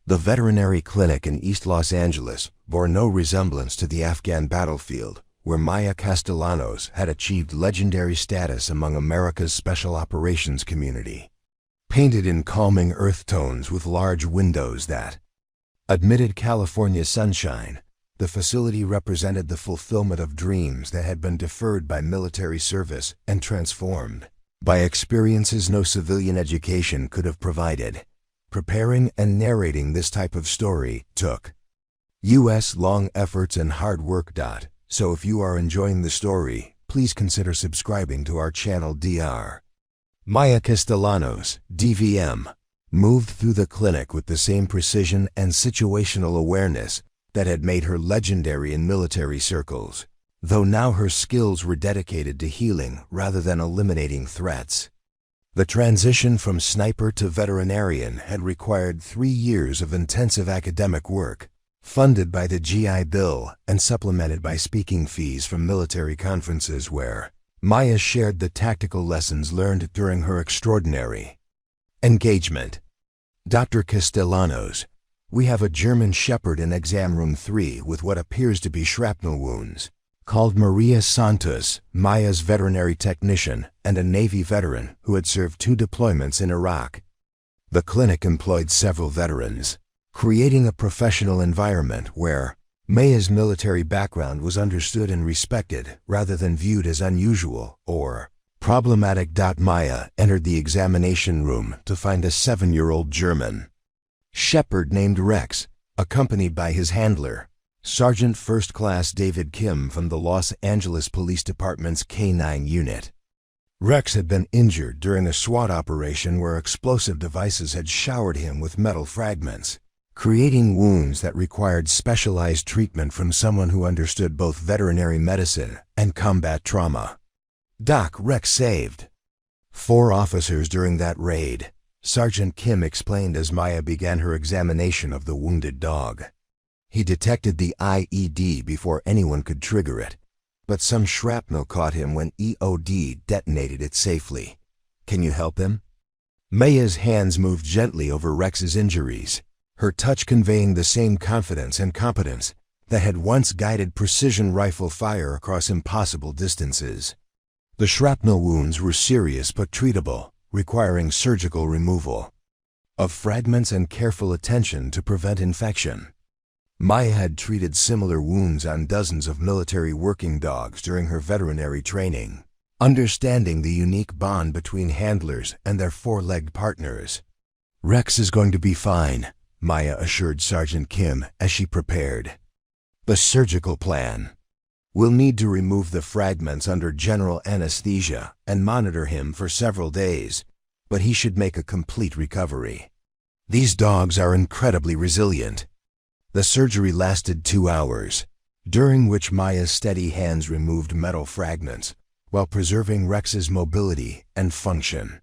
The veterinary clinic in East Los Angeles bore no resemblance to the Afghan battlefield, where Maya Castellanos had achieved legendary status among America's special operations community. Painted in calming earth tones with large windows that admitted California sunshine, the facility represented the fulfillment of dreams that had been deferred by military service and transformed by experiences no civilian education could have provided. Preparing and narrating this type of story took U.S. long efforts and hard work. So if you are enjoying the story, please consider subscribing to our channel. Dr. Maya Castellanos, DVM, moved through the clinic with the same precision and situational awareness that had made her legendary in military circles, though now her skills were dedicated to healing rather than eliminating threats. The transition from sniper to veterinarian had required 3 years of intensive academic work, funded by the GI Bill and supplemented by speaking fees from military conferences where Maya shared the tactical lessons learned during her extraordinary engagement. Dr. Castellanos, we have a German Shepherd in exam room 3 with what appears to be shrapnel wounds, called Maria Santos, Maya's veterinary technician and a Navy veteran who had served 2 deployments in Iraq. The clinic employed several veterans, creating a professional environment where Maya's military background was understood and respected rather than viewed as unusual or problematic. Maya entered the examination room to find a 7-year-old German Shepherd named Rex, accompanied by his handler, Sergeant First Class David Kim from the Los Angeles Police Department's K-9 unit. Rex had been injured during a SWAT operation where explosive devices had showered him with metal fragments, creating wounds that required specialized treatment from someone who understood both veterinary medicine and combat trauma. Rex saved 4 officers during that raid, Sergeant Kim explained as Maya began her examination of the wounded dog. He detected the IED before anyone could trigger it, but some shrapnel caught him when EOD detonated it safely. Can you help him? Maya's hands moved gently over Rex's injuries, her touch conveying the same confidence and competence that had once guided precision rifle fire across impossible distances. The shrapnel wounds were serious but treatable, requiring surgical removal of fragments and careful attention to prevent infection. Maya had treated similar wounds on dozens of military working dogs during her veterinary training, understanding the unique bond between handlers and their 4-legged partners. Rex is going to be fine, Maya assured Sergeant Kim as she prepared the surgical plan. We'll need to remove the fragments under general anesthesia and monitor him for several days, but he should make a complete recovery. These dogs are incredibly resilient. The surgery lasted 2 hours, during which Maya's steady hands removed metal fragments while preserving Rex's mobility and function.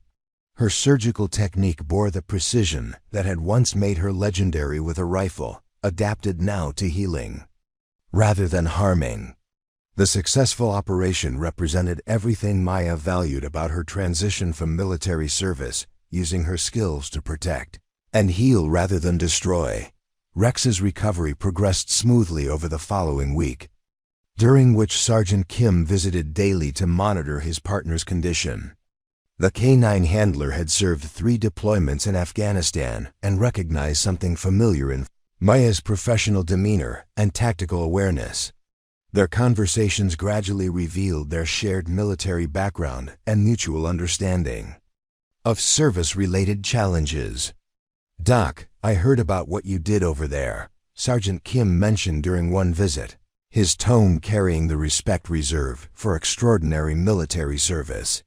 Her surgical technique bore the precision that had once made her legendary with a rifle, adapted now to healing rather than harming. The successful operation represented everything Maya valued about her transition from military service, using her skills to protect and heal rather than destroy. Rex's recovery progressed smoothly over the following week, during which Sergeant Kim visited daily to monitor his partner's condition. The K-9 handler had served 3 deployments in Afghanistan and recognized something familiar in Maya's professional demeanor and tactical awareness. Their conversations gradually revealed their shared military background and mutual understanding of service-related challenges. Doc, I heard about what you did over there, Sergeant Kim mentioned during one visit, his tone carrying the respect reserved for extraordinary military service.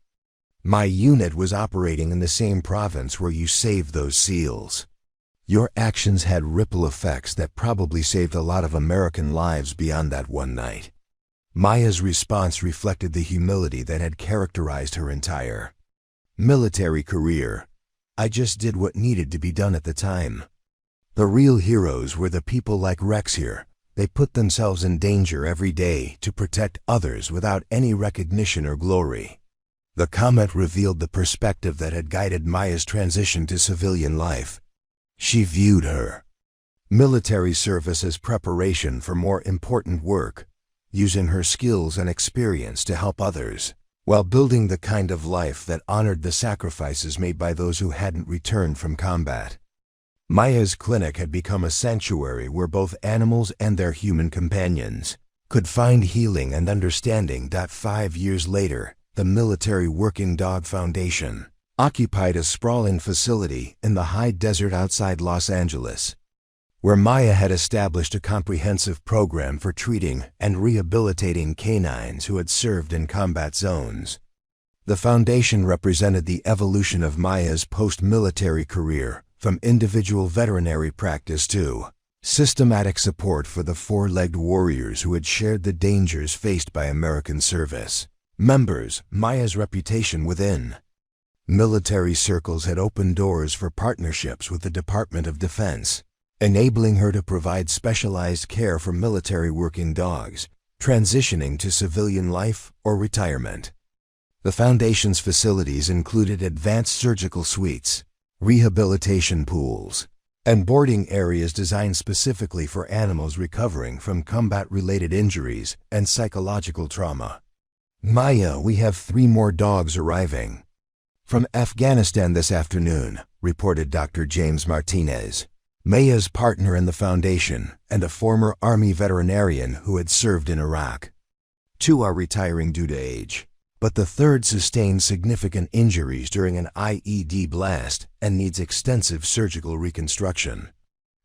My unit was operating in the same province where you saved those SEALs. Your actions had ripple effects that probably saved a lot of American lives beyond that one night. Maya's response reflected the humility that had characterized her entire military career. I just did what needed to be done at the time. The real heroes were the people like Rex here. They put themselves in danger every day to protect others without any recognition or glory. The comment revealed the perspective that had guided Maya's transition to civilian life. She viewed her military service as preparation for more important work, using her skills and experience to help others, while building the kind of life that honored the sacrifices made by those who hadn't returned from combat. Maya's clinic had become a sanctuary where both animals and their human companions could find healing and understanding. 5 years later, the Military Working Dog Foundation occupied a sprawling facility in the high desert outside Los Angeles, where Maya had established a comprehensive program for treating and rehabilitating canines who had served in combat zones. The foundation represented the evolution of Maya's post-military career, from individual veterinary practice to systematic support for the four-legged warriors who had shared the dangers faced by American service members. Maya's reputation within military circles had opened doors for partnerships with the Department of Defense, enabling her to provide specialized care for military working dogs, transitioning to civilian life or retirement. The Foundation's facilities included advanced surgical suites, rehabilitation pools, and boarding areas designed specifically for animals recovering from combat-related injuries and psychological trauma. Maya, we have 3 more dogs arriving from Afghanistan this afternoon, reported Dr. James Martinez, Maya's partner in the foundation and a former Army veterinarian who had served in Iraq. 2 are retiring due to age, but the 3rd sustained significant injuries during an IED blast and needs extensive surgical reconstruction.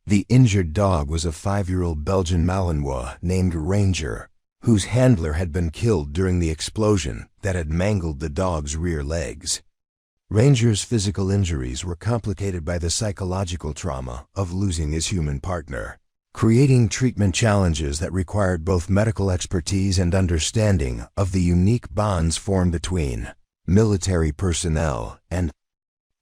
The injured dog was a 5-year-old Belgian Malinois named Ranger, whose handler had been killed during the explosion that had mangled the dog's rear legs. Ranger's physical injuries were complicated by the psychological trauma of losing his human partner, creating treatment challenges that required both medical expertise and understanding of the unique bonds formed between military personnel and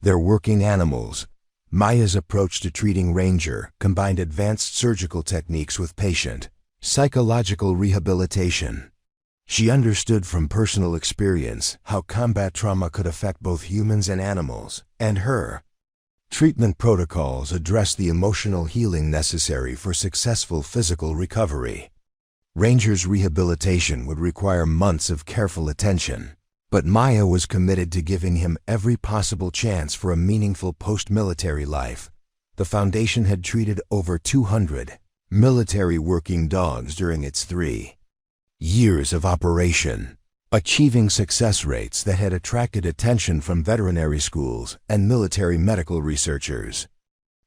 their working animals. Maya's approach to treating Ranger combined advanced surgical techniques with patient psychological rehabilitation. She understood from personal experience how combat trauma could affect both humans and animals, and her treatment protocols addressed the emotional healing necessary for successful physical recovery. Ranger's rehabilitation would require months of careful attention, but Maya was committed to giving him every possible chance for a meaningful post-military life. The foundation had treated over 200 military working dogs during its 3 years of operation, achieving success rates that had attracted attention from veterinary schools and military medical researchers.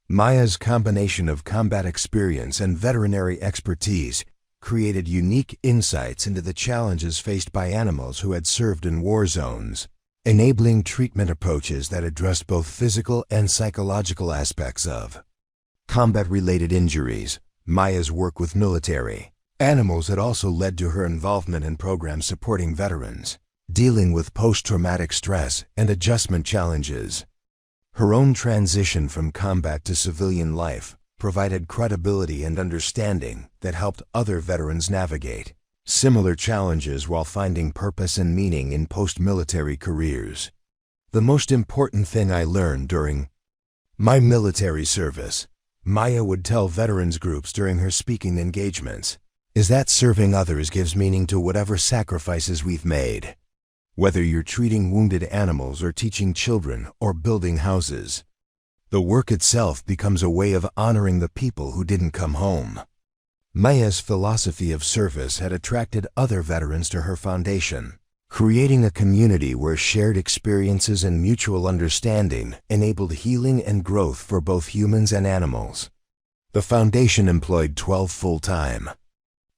Maya's combination of combat experience and veterinary expertise created unique insights into the challenges faced by animals who had served in war zones, enabling treatment approaches that addressed both physical and psychological aspects of combat-related injuries. Maya's work with military animals had also led to her involvement in programs supporting veterans, dealing with post-traumatic stress and adjustment challenges. Her own transition from combat to civilian life provided credibility and understanding that helped other veterans navigate similar challenges while finding purpose and meaning in post-military careers. The most important thing I learned during my military service, Maya would tell veterans groups during her speaking engagements, is that serving others gives meaning to whatever sacrifices we've made. Whether you're treating wounded animals or teaching children or building houses, the work itself becomes a way of honoring the people who didn't come home. Maya's philosophy of service had attracted other veterans to her foundation, creating a community where shared experiences and mutual understanding enabled healing and growth for both humans and animals. The foundation employed 12 full-time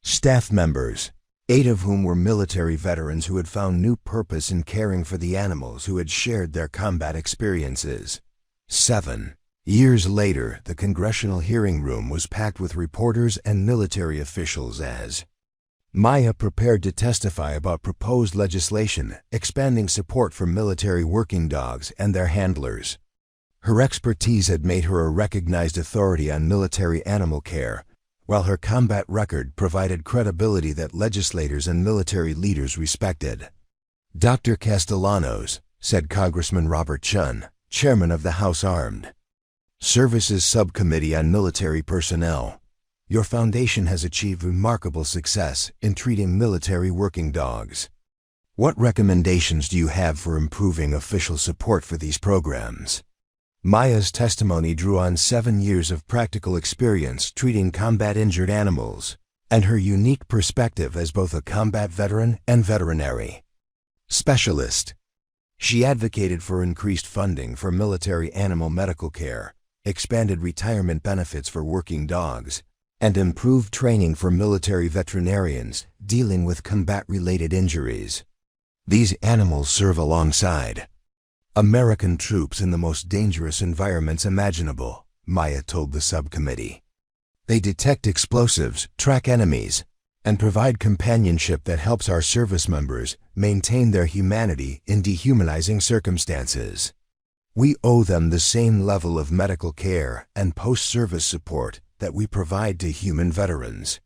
staff members, 8 of whom were military veterans who had found new purpose in caring for the animals who had shared their combat experiences. 7 years later, the congressional hearing room was packed with reporters and military officials as Maya prepared to testify about proposed legislation expanding support for military working dogs and their handlers. Her expertise had made her a recognized authority on military animal care, while her combat record provided credibility that legislators and military leaders respected. Dr. Castellanos, said Congressman Robert Chun, chairman of the House Armed Services Subcommittee on Military Personnel. Your foundation has achieved remarkable success in treating military working dogs. What recommendations do you have for improving official support for these programs? Maya's testimony drew on 7 years of practical experience treating combat-injured animals, and her unique perspective as both a combat veteran and veterinary specialist. She advocated for increased funding for military animal medical care, expanded retirement benefits for working dogs, and improved training for military veterinarians dealing with combat-related injuries. These animals serve alongside American troops in the most dangerous environments imaginable, Maya told the subcommittee. They detect explosives, track enemies, and provide companionship that helps our service members maintain their humanity in dehumanizing circumstances. We owe them the same level of medical care and post-service support that we provide to human veterans.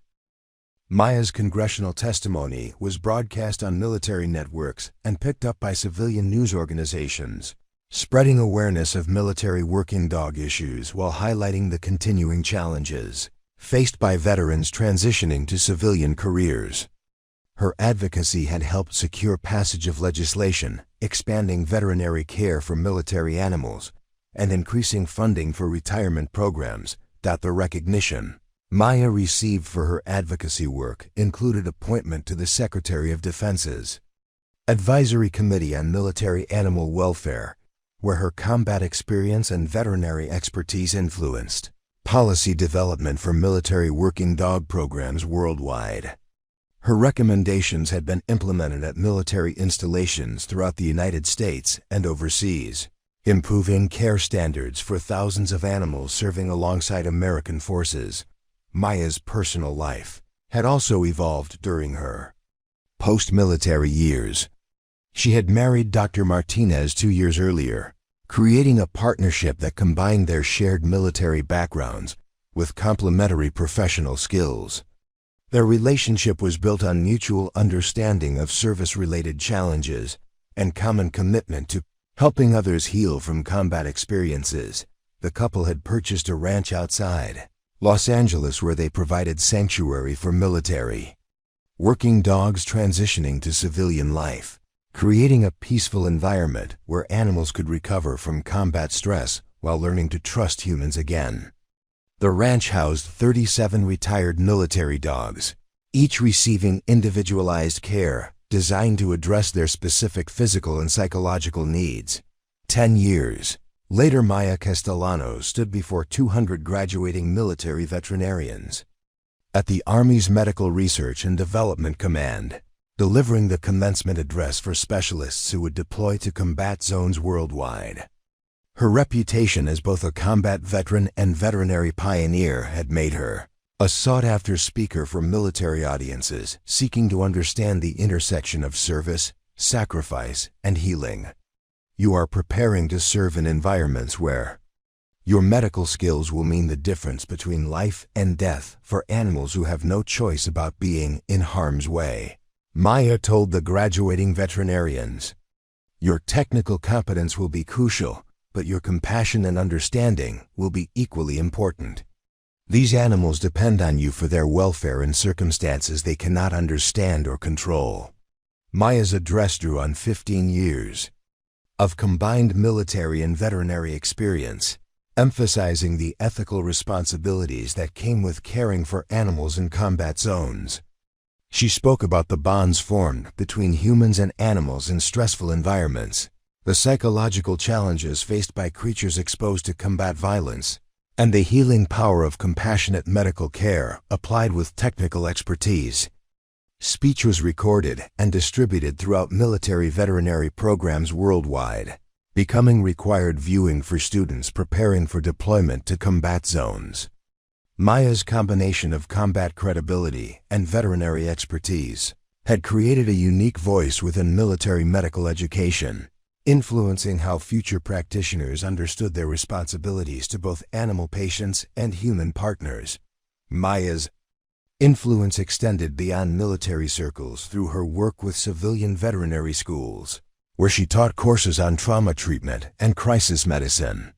Maya's congressional testimony was broadcast on military networks and picked up by civilian news organizations, spreading awareness of military working dog issues while highlighting the continuing challenges faced by veterans transitioning to civilian careers. Her advocacy had helped secure passage of legislation, expanding veterinary care for military animals, and increasing funding for retirement programs. The recognition Maya received for her advocacy work included appointment to the Secretary of Defense's Advisory Committee on Military Animal Welfare, where her combat experience and veterinary expertise influenced policy development for military working dog programs worldwide. Her recommendations had been implemented at military installations throughout the United States and overseas, improving care standards for thousands of animals serving alongside American forces. Maya's personal life had also evolved during her post-military years. She had married Dr. Martinez 2 years earlier, creating a partnership that combined their shared military backgrounds with complementary professional skills. Their relationship was built on mutual understanding of service-related challenges and common commitment to helping others heal from combat experiences. The couple had purchased a ranch outside Los Angeles where they provided sanctuary for military working dogs transitioning to civilian life, creating a peaceful environment where animals could recover from combat stress while learning to trust humans again. The ranch housed 37 retired military dogs, each receiving individualized care designed to address their specific physical and psychological needs. 10 years later, Maya Castellanos stood before 200 graduating military veterinarians at the Army's Medical Research and Development Command, delivering the commencement address for specialists who would deploy to combat zones worldwide. Her reputation as both a combat veteran and veterinary pioneer had made her a sought-after speaker for military audiences seeking to understand the intersection of service, sacrifice, and healing. You are preparing to serve in environments where your medical skills will mean the difference between life and death for animals who have no choice about being in harm's way, Maya told the graduating veterinarians. Your technical competence will be crucial, but your compassion and understanding will be equally important. These animals depend on you for their welfare in circumstances they cannot understand or control. Maya's address drew on 15 years of combined military and veterinary experience, emphasizing the ethical responsibilities that came with caring for animals in combat zones. She spoke about the bonds formed between humans and animals in stressful environments, the psychological challenges faced by creatures exposed to combat violence, and the healing power of compassionate medical care applied with technical expertise. Speech was recorded and distributed throughout military veterinary programs worldwide, becoming required viewing for students preparing for deployment to combat zones. Maya's combination of combat credibility and veterinary expertise had created a unique voice within military medical education, influencing how future practitioners understood their responsibilities to both animal patients and human partners. Maya's influence extended beyond military circles through her work with civilian veterinary schools, where she taught courses on trauma treatment and crisis medicine.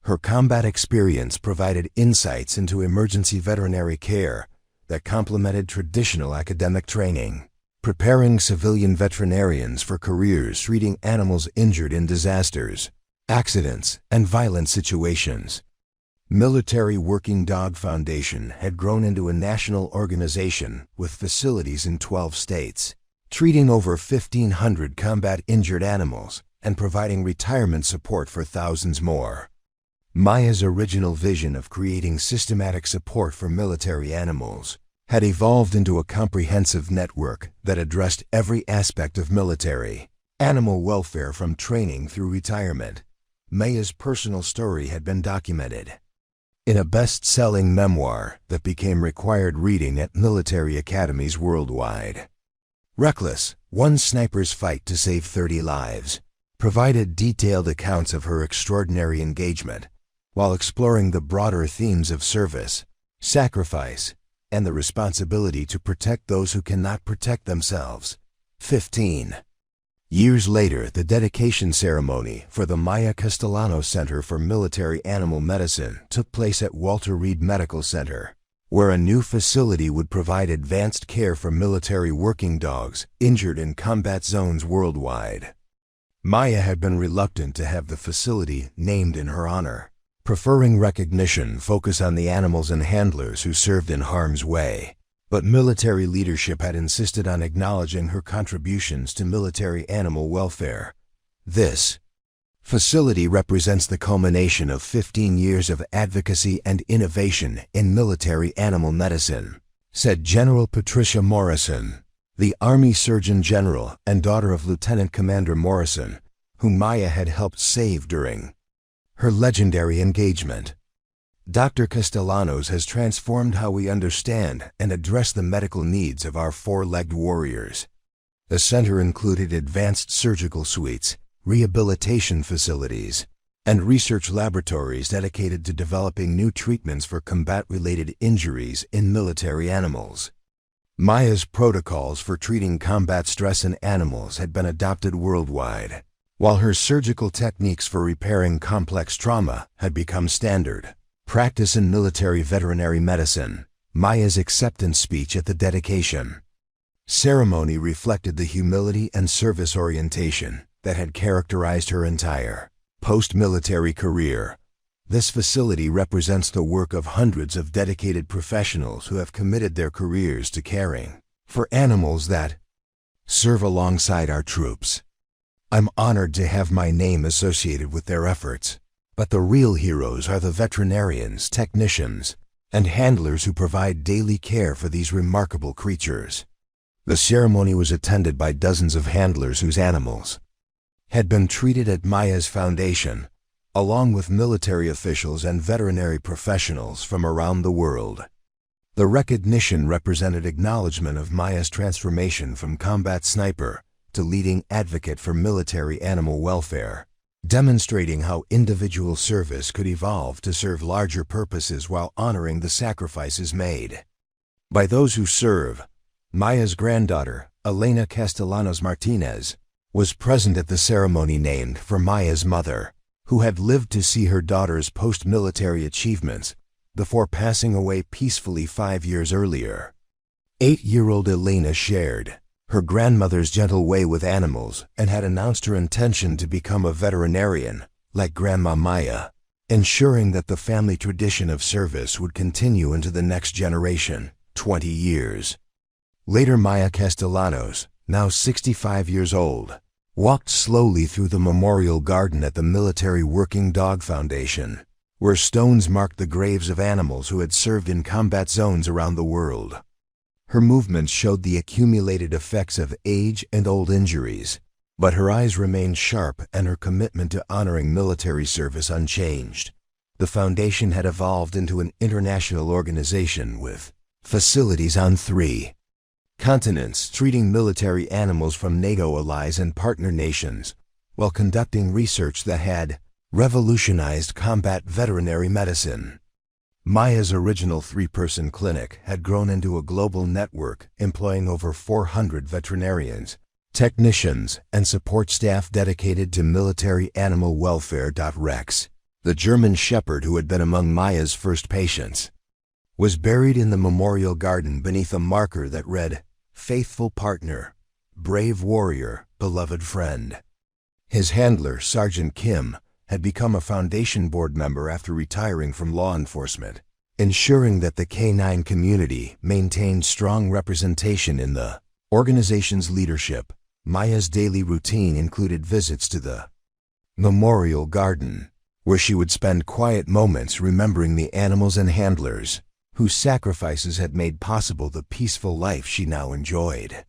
Her combat experience provided insights into emergency veterinary care that complemented traditional academic training, preparing civilian veterinarians for careers treating animals injured in disasters, accidents, and violent situations. Military Working Dog Foundation had grown into a national organization with facilities in 12 states, treating over 1,500 combat-injured animals and providing retirement support for thousands more. Maya's original vision of creating systematic support for military animals had evolved into a comprehensive network that addressed every aspect of military animal welfare from training through retirement. Maya's personal story had been documented in a best-selling memoir that became required reading at military academies worldwide. Reckless, One Sniper's Fight to Save 30 Lives, provided detailed accounts of her extraordinary engagement while exploring the broader themes of service, sacrifice, and the responsibility to protect those who cannot protect themselves. 15 years later, the dedication ceremony for the Maya Castellanos Center for Military Animal Medicine took place at Walter Reed Medical Center, where a new facility would provide advanced care for military working dogs injured in combat zones worldwide. Maya had been reluctant to have the facility named in her honor, preferring recognition focus on the animals and handlers who served in harm's way. But military leadership had insisted on acknowledging her contributions to military animal welfare. This facility represents the culmination of 15 years of advocacy and innovation in military animal medicine, said General Patricia Morrison, the Army Surgeon General and daughter of Lieutenant Commander Morrison, whom Maya had helped save during her legendary engagement. Dr. Castellanos has transformed how we understand and address the medical needs of our four-legged warriors. The center included advanced surgical suites, rehabilitation facilities, and research laboratories dedicated to developing new treatments for combat-related injuries in military animals. Maya's protocols for treating combat stress in animals had been adopted worldwide, while her surgical techniques for repairing complex trauma had become standard practice in military veterinary medicine. Maya's acceptance speech at the dedication ceremony reflected the humility and service orientation that had characterized her entire post-military career. This facility represents the work of hundreds of dedicated professionals who have committed their careers to caring for animals that serve alongside our troops. I'm honored to have my name associated with their efforts, but the real heroes are the veterinarians, technicians, and handlers who provide daily care for these remarkable creatures. The ceremony was attended by dozens of handlers whose animals had been treated at Maya's foundation, along with military officials and veterinary professionals from around the world. The recognition represented acknowledgement of Maya's transformation from combat sniper to leading advocate for military animal welfare, demonstrating how individual service could evolve to serve larger purposes while honoring the sacrifices made by those who serve. Maya's granddaughter, Elena Castellanos Martinez, was present at the ceremony named for Maya's mother, who had lived to see her daughter's post-military achievements before passing away peacefully 5 years earlier. 8-year-old Elena shared her grandmother's gentle way with animals and had announced her intention to become a veterinarian, like Grandma Maya, ensuring that the family tradition of service would continue into the next generation, 20 years. Later, Maya Castellanos, now 65 years old, walked slowly through the memorial garden at the Military Working Dog Foundation, where stones marked the graves of animals who had served in combat zones around the world. Her movements showed the accumulated effects of age and old injuries, but her eyes remained sharp and her commitment to honoring military service unchanged. The foundation had evolved into an international organization with facilities on 3 continents, treating military animals from NATO allies and partner nations, while conducting research that had revolutionized combat veterinary medicine. Maya's original 3-person clinic had grown into a global network employing over 400 veterinarians, technicians, and support staff dedicated to military animal welfare. Rex the German shepherd who had been among Maya's first patients, was buried in the memorial garden beneath a marker that read, "Faithful partner, brave warrior, beloved friend." His handler, Sergeant Kim, had become a Foundation board member after retiring from law enforcement, ensuring that the canine community maintained strong representation in the organization's leadership. Maya's daily routine included visits to the memorial garden, where she would spend quiet moments remembering the animals and handlers whose sacrifices had made possible the peaceful life she now enjoyed.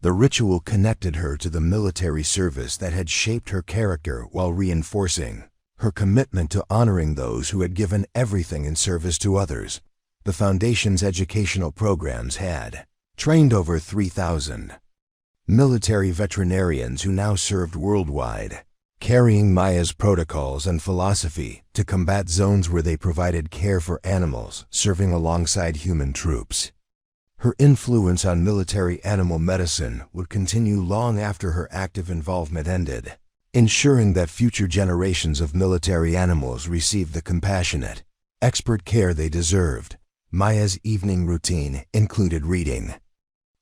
The ritual connected her to the military service that had shaped her character while reinforcing her commitment to honoring those who had given everything in service to others. The Foundation's educational programs had trained over 3,000 military veterinarians who now served worldwide, carrying Maya's protocols and philosophy to combat zones where they provided care for animals serving alongside human troops. Her influence on military animal medicine would continue long after her active involvement ended, ensuring that future generations of military animals received the compassionate, expert care they deserved. Maya's evening routine included reading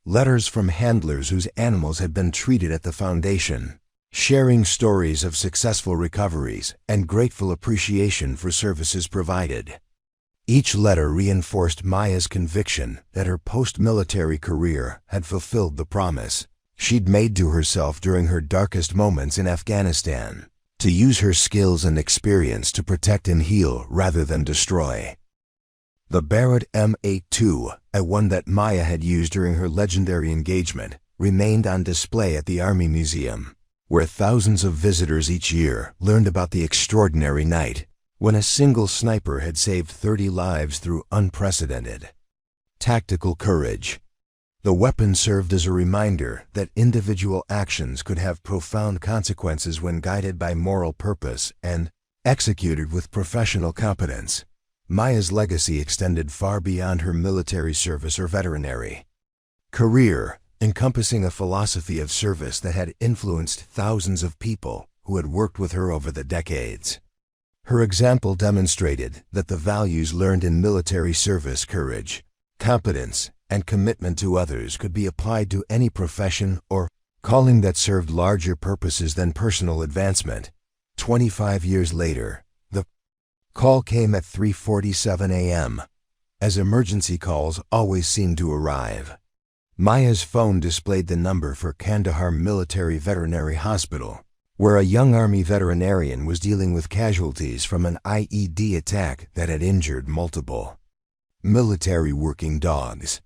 letters from handlers whose animals had been treated at the Foundation, sharing stories of successful recoveries and grateful appreciation for services provided. Each letter reinforced Maya's conviction that her post-military career had fulfilled the promise she'd made to herself during her darkest moments in Afghanistan, to use her skills and experience to protect and heal rather than destroy. The Barrett M82, a one that Maya had used during her legendary engagement, remained on display at the Army Museum, where thousands of visitors each year learned about the extraordinary night when a single sniper had saved 30 lives through unprecedented tactical courage. The weapon served as a reminder that individual actions could have profound consequences when guided by moral purpose and executed with professional competence. Maya's legacy extended far beyond her military service or veterinary career, encompassing a philosophy of service that had influenced thousands of people who had worked with her over the decades. Her example demonstrated that the values learned in military service, courage, competence, and commitment to others, could be applied to any profession or calling that served larger purposes than personal advancement. 25 years later, the call came at 3:47 a.m., as emergency calls always seemed to arrive. Maya's phone displayed the number for Kandahar Military Veterinary Hospital, where a young Army veterinarian was dealing with casualties from an IED attack that had injured multiple military working dogs.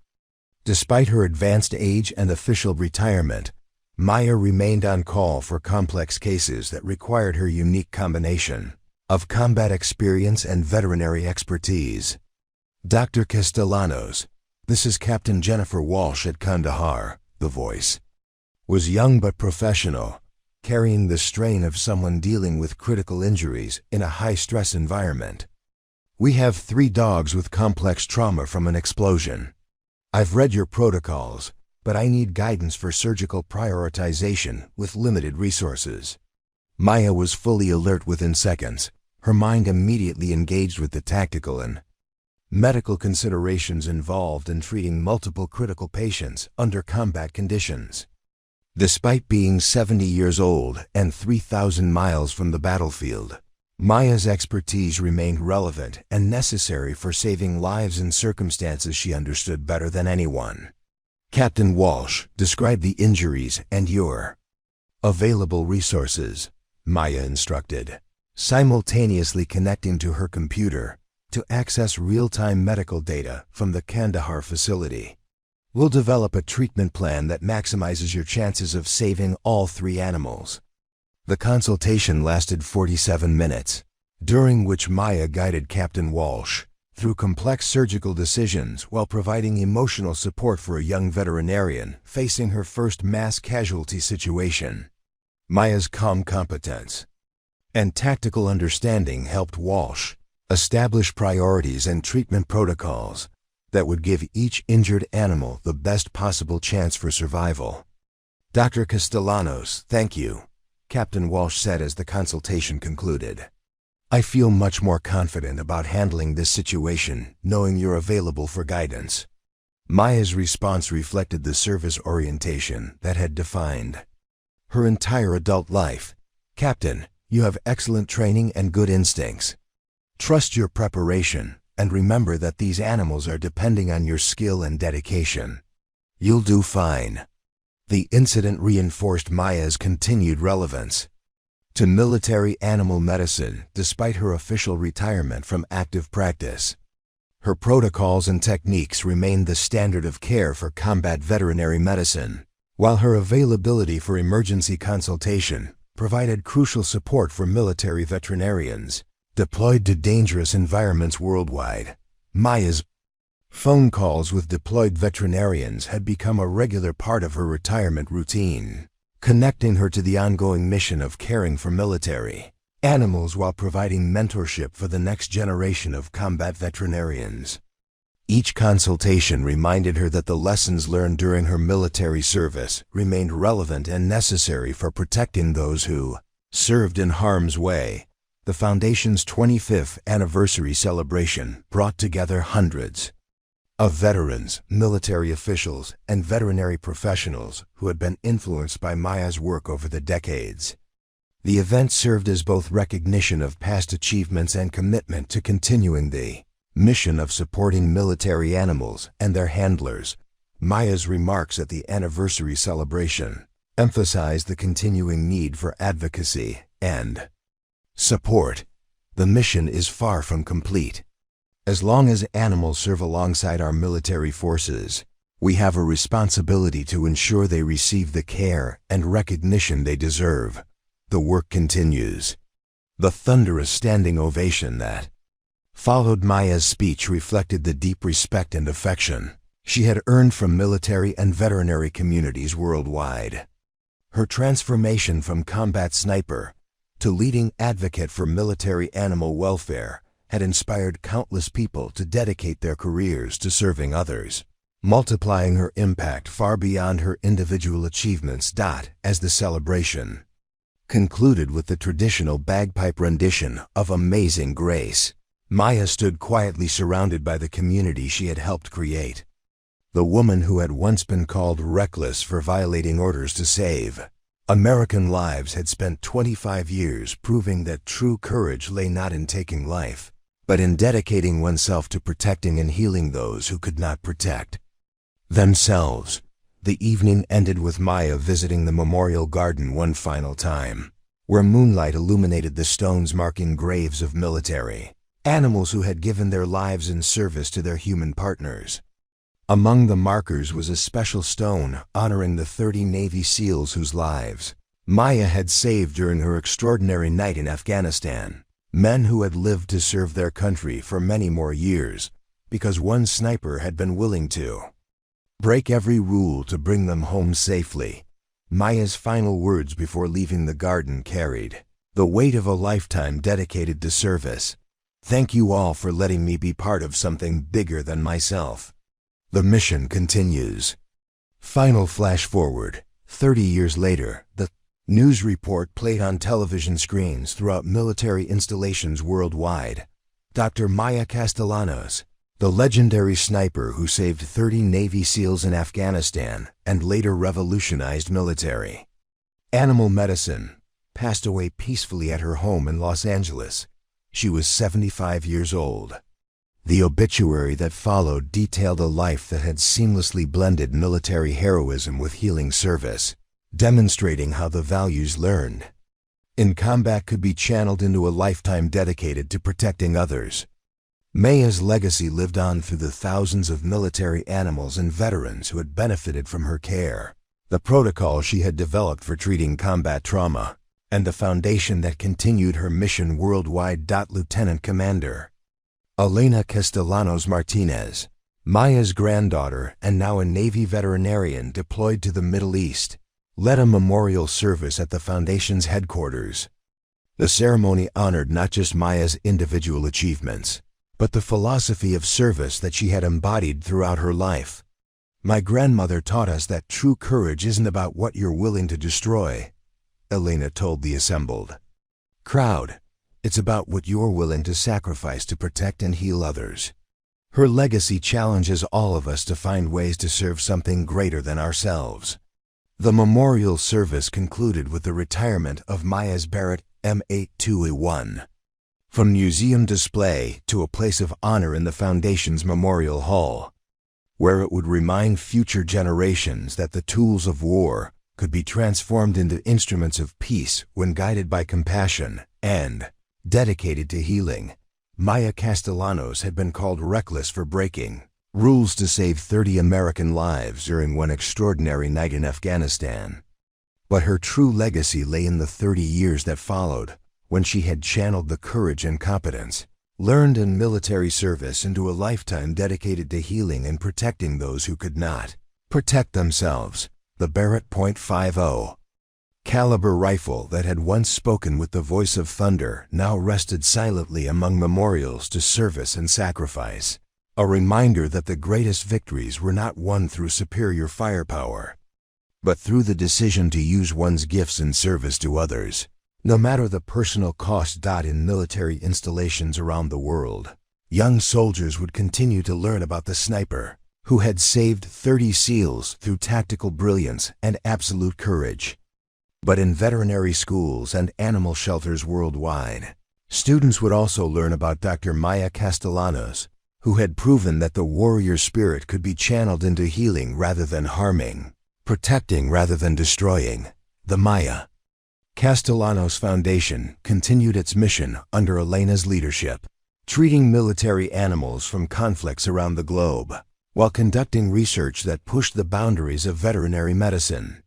Despite her advanced age and official retirement, Maya remained on call for complex cases that required her unique combination of combat experience and veterinary expertise. "Dr. Castellanos, this is Captain Jennifer Walsh at Kandahar," the voice was young but professional, carrying the strain of someone dealing with critical injuries in a high-stress environment. "We have 3 dogs with complex trauma from an explosion. I've read your protocols, but I need guidance for surgical prioritization with limited resources." Maya was fully alert within seconds, her mind immediately engaged with the tactical and medical considerations involved in treating multiple critical patients under combat conditions. Despite being 70 years old and 3,000 miles from the battlefield, Maya's expertise remained relevant and necessary for saving lives in circumstances she understood better than anyone. "Captain Walsh, describe the injuries and your available resources," Maya instructed, simultaneously connecting to her computer to access real-time medical data from the Kandahar facility. "We'll develop a treatment plan that maximizes your chances of saving all 3 animals." The consultation lasted 47 minutes, during which Maya guided Captain Walsh through complex surgical decisions while providing emotional support for a young veterinarian facing her first mass casualty situation. Maya's calm competence and tactical understanding helped Walsh establish priorities and treatment protocols that would give each injured animal the best possible chance for survival. "Dr. Castellanos, thank you," Captain Walsh said as the consultation concluded. I feel much more confident about handling this situation, knowing you're available for guidance. Maya's response reflected the service orientation that had defined her entire adult life. Captain, you have excellent training and good instincts. Trust your preparation, and remember that these animals are depending on your skill and dedication. You'll do fine. The incident reinforced Maya's continued relevance to military animal medicine despite her official retirement from active practice. Her protocols and techniques remained the standard of care for combat veterinary medicine, while her availability for emergency consultation provided crucial support for military veterinarians deployed to dangerous environments worldwide. Maya's phone calls with deployed veterinarians had become a regular part of her retirement routine, connecting her to the ongoing mission of caring for military animals while providing mentorship for the next generation of combat veterinarians. Each consultation reminded her that the lessons learned during her military service remained relevant and necessary for protecting those who served in harm's way. The Foundation's 25th anniversary celebration brought together hundreds of veterans, military officials, and veterinary professionals who had been influenced by Maya's work over the decades. The event served as both recognition of past achievements and commitment to continuing the mission of supporting military animals and their handlers. Maya's remarks at the anniversary celebration emphasized the continuing need for advocacy and support. The mission is far from complete. As long as animals serve alongside our military forces, we have a responsibility to ensure they receive the care and recognition they deserve. The work continues. The thunderous standing ovation that followed Maya's speech reflected the deep respect and affection she had earned from military and veterinary communities worldwide. Her transformation from combat sniper to leading advocate for military animal welfare had inspired countless people to dedicate their careers to serving others, multiplying her impact far beyond her individual achievements. As the celebration concluded with the traditional bagpipe rendition of Amazing Grace, Maya stood quietly surrounded by the community she had helped create. The woman who had once been called reckless for violating orders to save American lives had spent 25 years proving that true courage lay not in taking life, but in dedicating oneself to protecting and healing those who could not protect themselves. The evening ended with Maya visiting the memorial garden one final time, where moonlight illuminated the stones marking graves of military animals who had given their lives in service to their human partners. Among the markers was a special stone honoring the 30 Navy SEALs whose lives Maya had saved during her extraordinary night in Afghanistan, men who had lived to serve their country for many more years, because one sniper had been willing to break every rule to bring them home safely. Maya's final words before leaving the garden carried the weight of a lifetime dedicated to service. Thank you all for letting me be part of something bigger than myself. The mission continues. Final flash forward. 30 years later, the news report played on television screens throughout military installations worldwide. Dr. Maya Castellanos, the legendary sniper who saved 30 Navy SEALs in Afghanistan and later revolutionized military animal medicine, passed away peacefully at her home in Los Angeles. She was 75 years old. The obituary that followed detailed a life that had seamlessly blended military heroism with healing service, demonstrating how the values learned in combat could be channeled into a lifetime dedicated to protecting others. Maya's legacy lived on through the thousands of military animals and veterans who had benefited from her care, the protocol she had developed for treating combat trauma, and the foundation that continued her mission worldwide. Lieutenant Commander Elena Castellanos Martinez, Maya's granddaughter and now a Navy veterinarian deployed to the Middle East, led a memorial service at the Foundation's headquarters. The ceremony honored not just Maya's individual achievements, but the philosophy of service that she had embodied throughout her life. My grandmother taught us that true courage isn't about what you're willing to destroy, Elena told the assembled crowd. It's about what you're willing to sacrifice to protect and heal others. Her legacy challenges all of us to find ways to serve something greater than ourselves. The memorial service concluded with the retirement of Maya's Barrett M82A1. From museum display to a place of honor in the Foundation's Memorial Hall, where it would remind future generations that the tools of war could be transformed into instruments of peace when guided by compassion and dedicated to healing. Maya Castellanos had been called reckless for breaking rules to save 30 American lives during one extraordinary night in Afghanistan. But her true legacy lay in the 30 years that followed, when she had channeled the courage and competence learned in military service into a lifetime dedicated to healing and protecting those who could not protect themselves. The Barrett .50 caliber rifle that had once spoken with the voice of thunder now rested silently among memorials to service and sacrifice, a reminder that the greatest victories were not won through superior firepower, but through the decision to use one's gifts in service to others. No matter the personal cost. In military installations around the world, young soldiers would continue to learn about the sniper who had saved 30 SEALs through tactical brilliance and absolute courage. But in veterinary schools and animal shelters worldwide, students would also learn about Dr. Maya Castellanos, who had proven that the warrior spirit could be channeled into healing rather than harming, protecting rather than destroying. The Maya Castellanos Foundation continued its mission under Elena's leadership, treating military animals from conflicts around the globe, while conducting research that pushed the boundaries of veterinary medicine.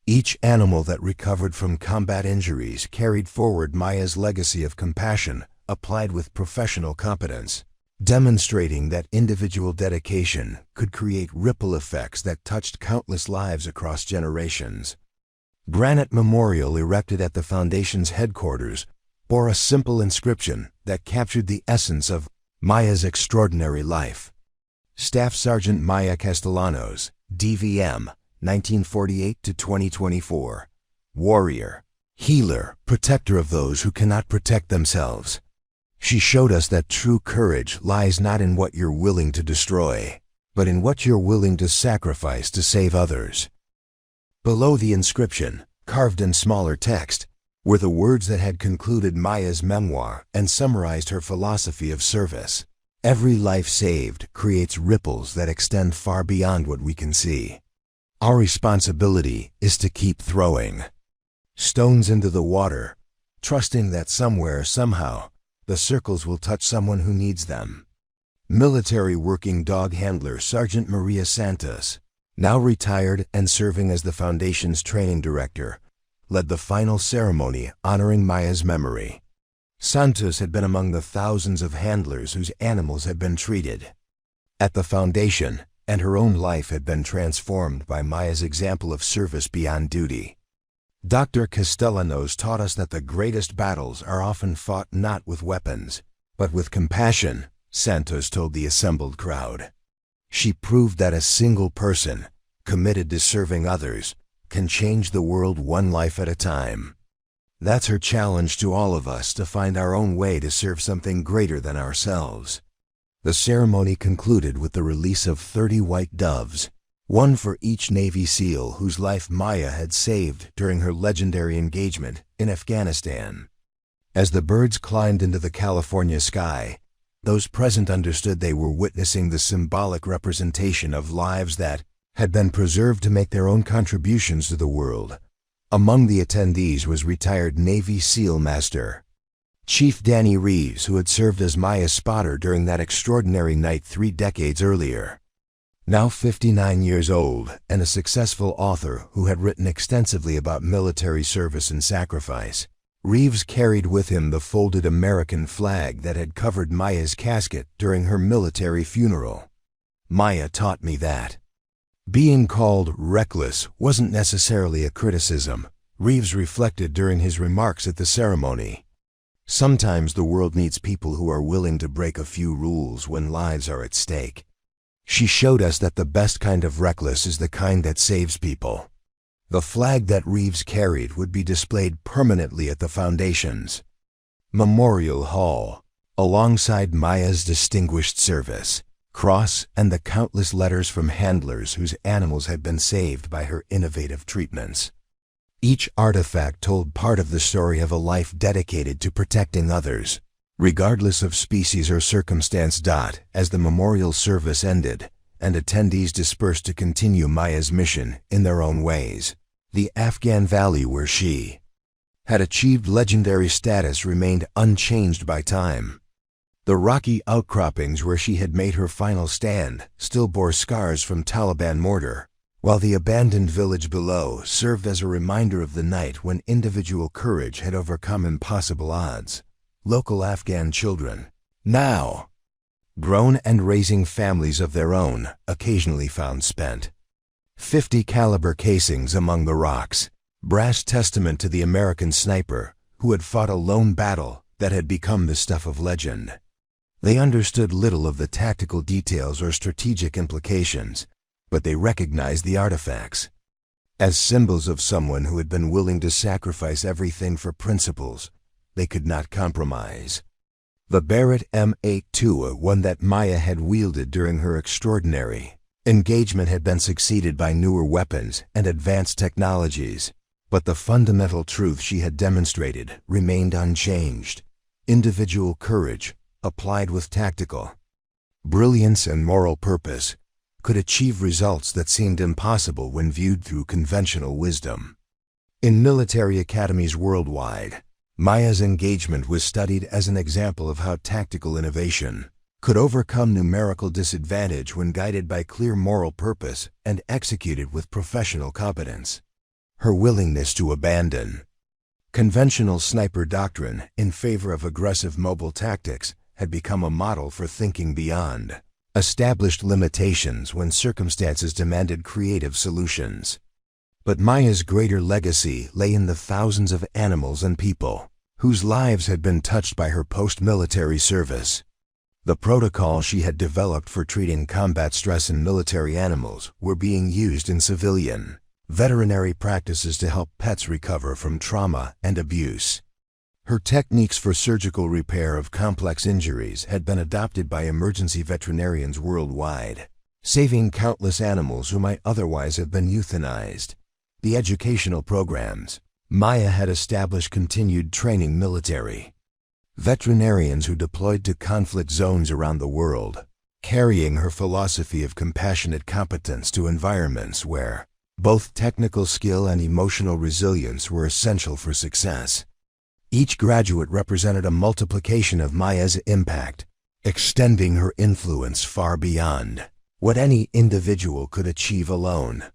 Each animal that recovered from combat injuries carried forward Maya's legacy of compassion applied with professional competence, demonstrating that individual dedication could create ripple effects that touched countless lives across generations. Granite memorial erected at the Foundation's headquarters bore a simple inscription that captured the essence of Maya's extraordinary life. Staff Sergeant Maya Castellanos, DVM, 1948 to 2024. Warrior, healer, protector of those who cannot protect themselves. She showed us that true courage lies not in what you're willing to destroy, but in what you're willing to sacrifice to save others. Below the inscription, carved in smaller text, were the words that had concluded Maya's memoir and summarized her philosophy of service. Every life saved creates ripples that extend far beyond what we can see. Our responsibility is to keep throwing stones into the water, trusting that somewhere, somehow, the circles will touch someone who needs them. Military working dog handler Sergeant Maya Santos, now retired and serving as the Foundation's training director, led the final ceremony honoring Maya's memory. Santos had been among the thousands of handlers whose animals had been treated at the Foundation, and her own life had been transformed by Maya's example of service beyond duty. Dr. Castellanos taught us that the greatest battles are often fought not with weapons, but with compassion, Santos told the assembled crowd. She proved that a single person, committed to serving others, can change the world one life at a time. That's her challenge to all of us, to find our own way to serve something greater than ourselves. The ceremony concluded with the release of 30 white doves, one for each Navy SEAL whose life Maya had saved during her legendary engagement in Afghanistan. As the birds climbed into the California sky, those present understood they were witnessing the symbolic representation of lives that had been preserved to make their own contributions to the world. Among the attendees was retired Navy SEAL Master Chief Danny Reeves, who had served as Maya's spotter during that extraordinary night 3 decades earlier. Now 59 years old and a successful author who had written extensively about military service and sacrifice, Reeves carried with him the folded American flag that had covered Maya's casket during her military funeral. Maya taught me that being called reckless wasn't necessarily a criticism, Reeves reflected during his remarks at the ceremony. Sometimes the world needs people who are willing to break a few rules when lives are at stake. She showed us that the best kind of reckless is the kind that saves people. The flag that Reeves carried would be displayed permanently at the Foundation's Memorial Hall, alongside Maya's distinguished service, cross, and the countless letters from handlers whose animals had been saved by her innovative treatments. Each artifact told part of the story of a life dedicated to protecting others, regardless of species or circumstance. As the memorial service ended, and attendees dispersed to continue Maya's mission in their own ways, the Afghan valley where she had achieved legendary status remained unchanged by time. The rocky outcroppings where she had made her final stand still bore scars from Taliban mortar, while the abandoned village below served as a reminder of the night when individual courage had overcome impossible odds. Local Afghan children, now grown and raising families of their own, occasionally found spent .50 caliber casings among the rocks, brass testament to the American sniper who had fought a lone battle that had become the stuff of legend. They understood little of the tactical details or strategic implications, but they recognized the artifacts as symbols of someone who had been willing to sacrifice everything for principles they could not compromise. The Barrett M82, one that Maya had wielded during her extraordinary engagement, had been succeeded by newer weapons and advanced technologies, but the fundamental truth she had demonstrated remained unchanged. Individual courage, applied with tactical brilliance and moral purpose, could achieve results that seemed impossible when viewed through conventional wisdom. In military academies worldwide, Maya's engagement was studied as an example of how tactical innovation could overcome numerical disadvantage when guided by clear moral purpose and executed with professional competence. Her willingness to abandon conventional sniper doctrine in favor of aggressive mobile tactics had become a model for thinking beyond established limitations when circumstances demanded creative solutions. But Maya's greater legacy lay in the thousands of animals and people whose lives had been touched by her post-military service. The protocols she had developed for treating combat stress in military animals were being used in civilian veterinary practices to help pets recover from trauma and abuse. Her techniques for surgical repair of complex injuries had been adopted by emergency veterinarians worldwide, saving countless animals who might otherwise have been euthanized. The educational programs Maya had established continued training military veterinarians who deployed to conflict zones around the world, carrying her philosophy of compassionate competence to environments where both technical skill and emotional resilience were essential for success. Each graduate represented a multiplication of Maya's impact, extending her influence far beyond what any individual could achieve alone.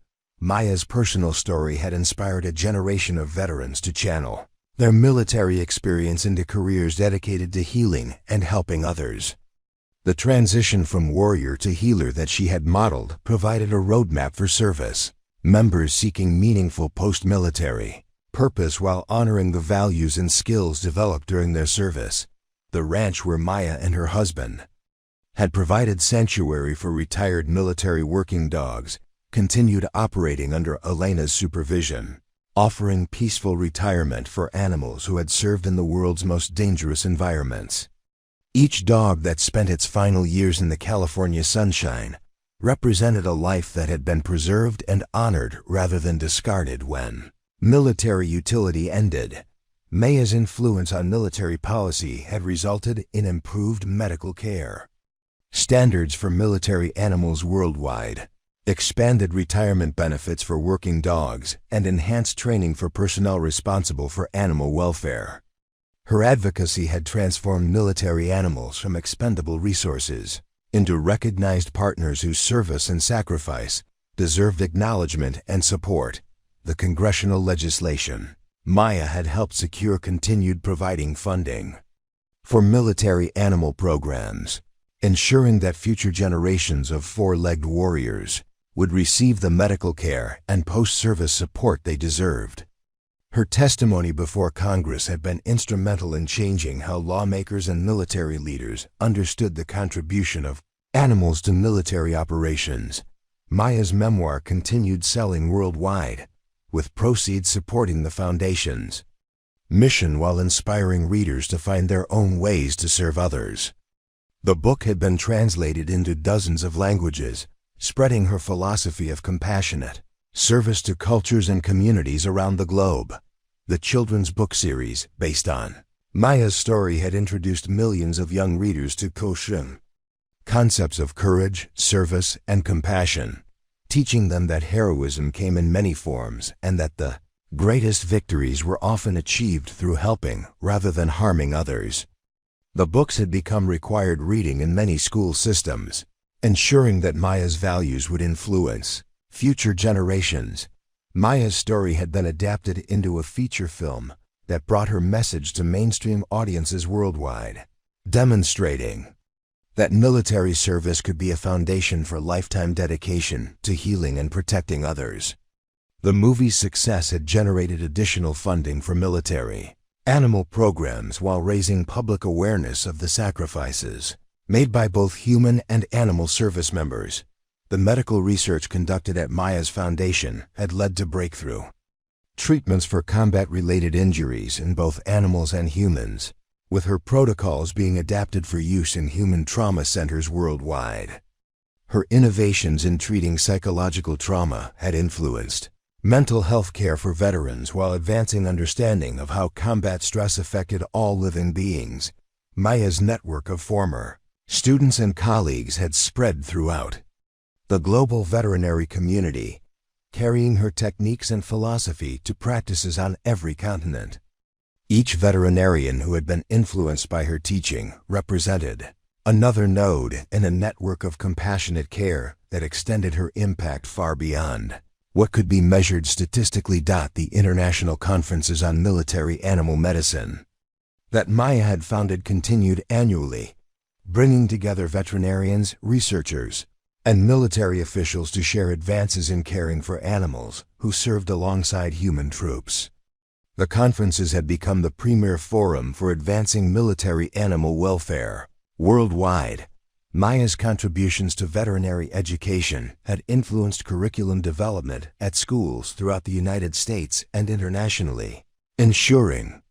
Maya's personal story had inspired a generation of veterans to channel their military experience into careers dedicated to healing and helping others. The transition from warrior to healer that she had modeled provided a roadmap for service members seeking meaningful post-military purpose while honoring the values and skills developed during their service. The ranch where Maya and her husband had provided sanctuary for retired military working dogs continued operating under Elena's supervision, offering peaceful retirement for animals who had served in the world's most dangerous environments. Each dog that spent its final years in the California sunshine represented a life that had been preserved and honored rather than discarded. When military utility ended, Maya's influence on military policy had resulted in improved medical care standards for military animals worldwide, expanded retirement benefits for working dogs, and enhanced training for personnel responsible for animal welfare. Her advocacy had transformed military animals from expendable resources into recognized partners whose service and sacrifice deserved acknowledgement and support. The congressional legislation Maya had helped secure continued providing funding for military animal programs, ensuring that future generations of four-legged warriors would receive the medical care and post-service support they deserved. Her testimony before Congress had been instrumental in changing how lawmakers and military leaders understood the contribution of animals to military operations. Maya's memoir continued selling worldwide, with proceeds supporting the foundations mission while inspiring readers to find their own ways to serve others. The book had been translated into dozens of languages, spreading her philosophy of compassionate service to cultures and communities around the globe. The children's book series, based on Maya's story, had introduced millions of young readers to Koshin concepts of courage, service, and compassion, teaching them that heroism came in many forms and that the greatest victories were often achieved through helping rather than harming others. The books had become required reading in many school systems, ensuring that Maya's values would influence future generations. Maya's story had been adapted into a feature film that brought her message to mainstream audiences worldwide, demonstrating that military service could be a foundation for lifetime dedication to healing and protecting others. The movie's success had generated additional funding for military animal programs while raising public awareness of the sacrifices made by both human and animal service members. The medical research conducted at Maya's foundation had led to breakthrough treatments for combat-related injuries in both animals and humans, with her protocols being adapted for use in human trauma centers worldwide. Her innovations in treating psychological trauma had influenced mental health care for veterans while advancing understanding of how combat stress affected all living beings. Maya's network of former students and colleagues had spread throughout the global veterinary community, carrying her techniques and philosophy to practices on every continent. Each veterinarian who had been influenced by her teaching represented another node in a network of compassionate care that extended her impact far beyond what could be measured statistically. The international conferences on military animal medicine that Maya had founded continued annually, bringing together veterinarians, researchers, and military officials to share advances in caring for animals who served alongside human troops. The conferences had become the premier forum for advancing military animal welfare worldwide. Maya's contributions to veterinary education had influenced curriculum development at schools throughout the United States and internationally, ensuring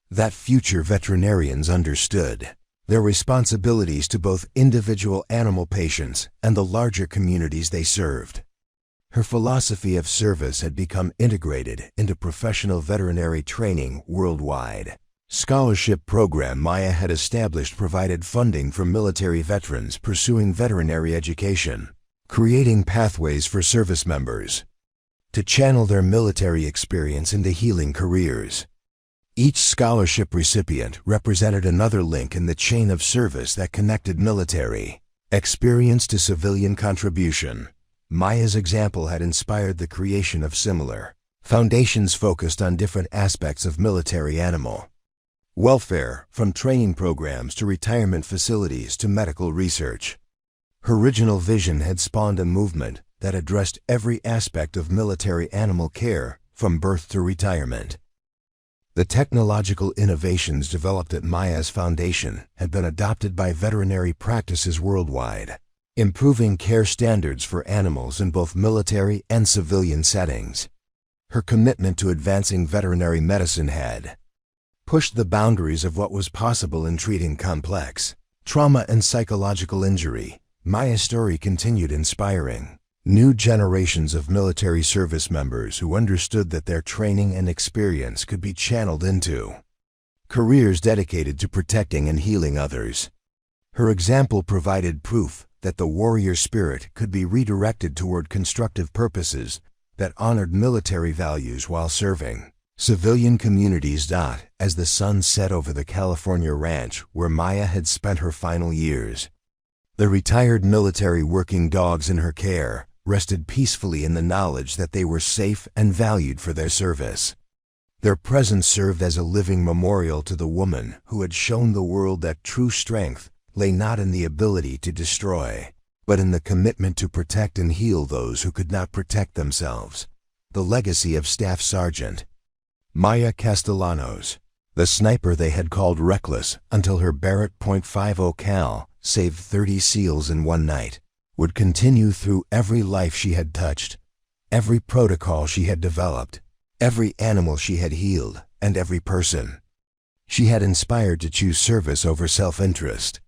that future veterinarians understood their responsibilities to both individual animal patients and the larger communities they served. Her philosophy of service had become integrated into professional veterinary training worldwide. Scholarship program Maya had established provided funding for military veterans pursuing veterinary education, creating pathways for service members to channel their military experience into healing careers. Each scholarship recipient represented another link in the chain of service that connected military experience to civilian contribution. Maya's example had inspired the creation of similar foundations focused on different aspects of military animal welfare, from training programs to retirement facilities to medical research. Her original vision had spawned a movement that addressed every aspect of military animal care, from birth to retirement. The technological innovations developed at Maya's foundation had been adopted by veterinary practices worldwide, improving care standards for animals in both military and civilian settings. Her commitment to advancing veterinary medicine had pushed the boundaries of what was possible in treating complex trauma and psychological injury. Maya's story continued inspiring new generations of military service members who understood that their training and experience could be channeled into careers dedicated to protecting and healing others. Her example provided proof that the warrior spirit could be redirected toward constructive purposes that honored military values while serving civilian communities. As the sun set over the California ranch where Maya had spent her final years, the retired military working dogs in her care rested peacefully in the knowledge that they were safe and valued for their service. Their presence served as a living memorial to the woman who had shown the world that true strength lay not in the ability to destroy, but in the commitment to protect and heal those who could not protect themselves. The legacy of Staff Sergeant Maya Castellanos, the sniper they had called reckless until her Barrett .50 cal saved 30 SEALs in one night, would continue through every life she had touched, every protocol she had developed, every animal she had healed, and every person she had inspired to choose service over self-interest.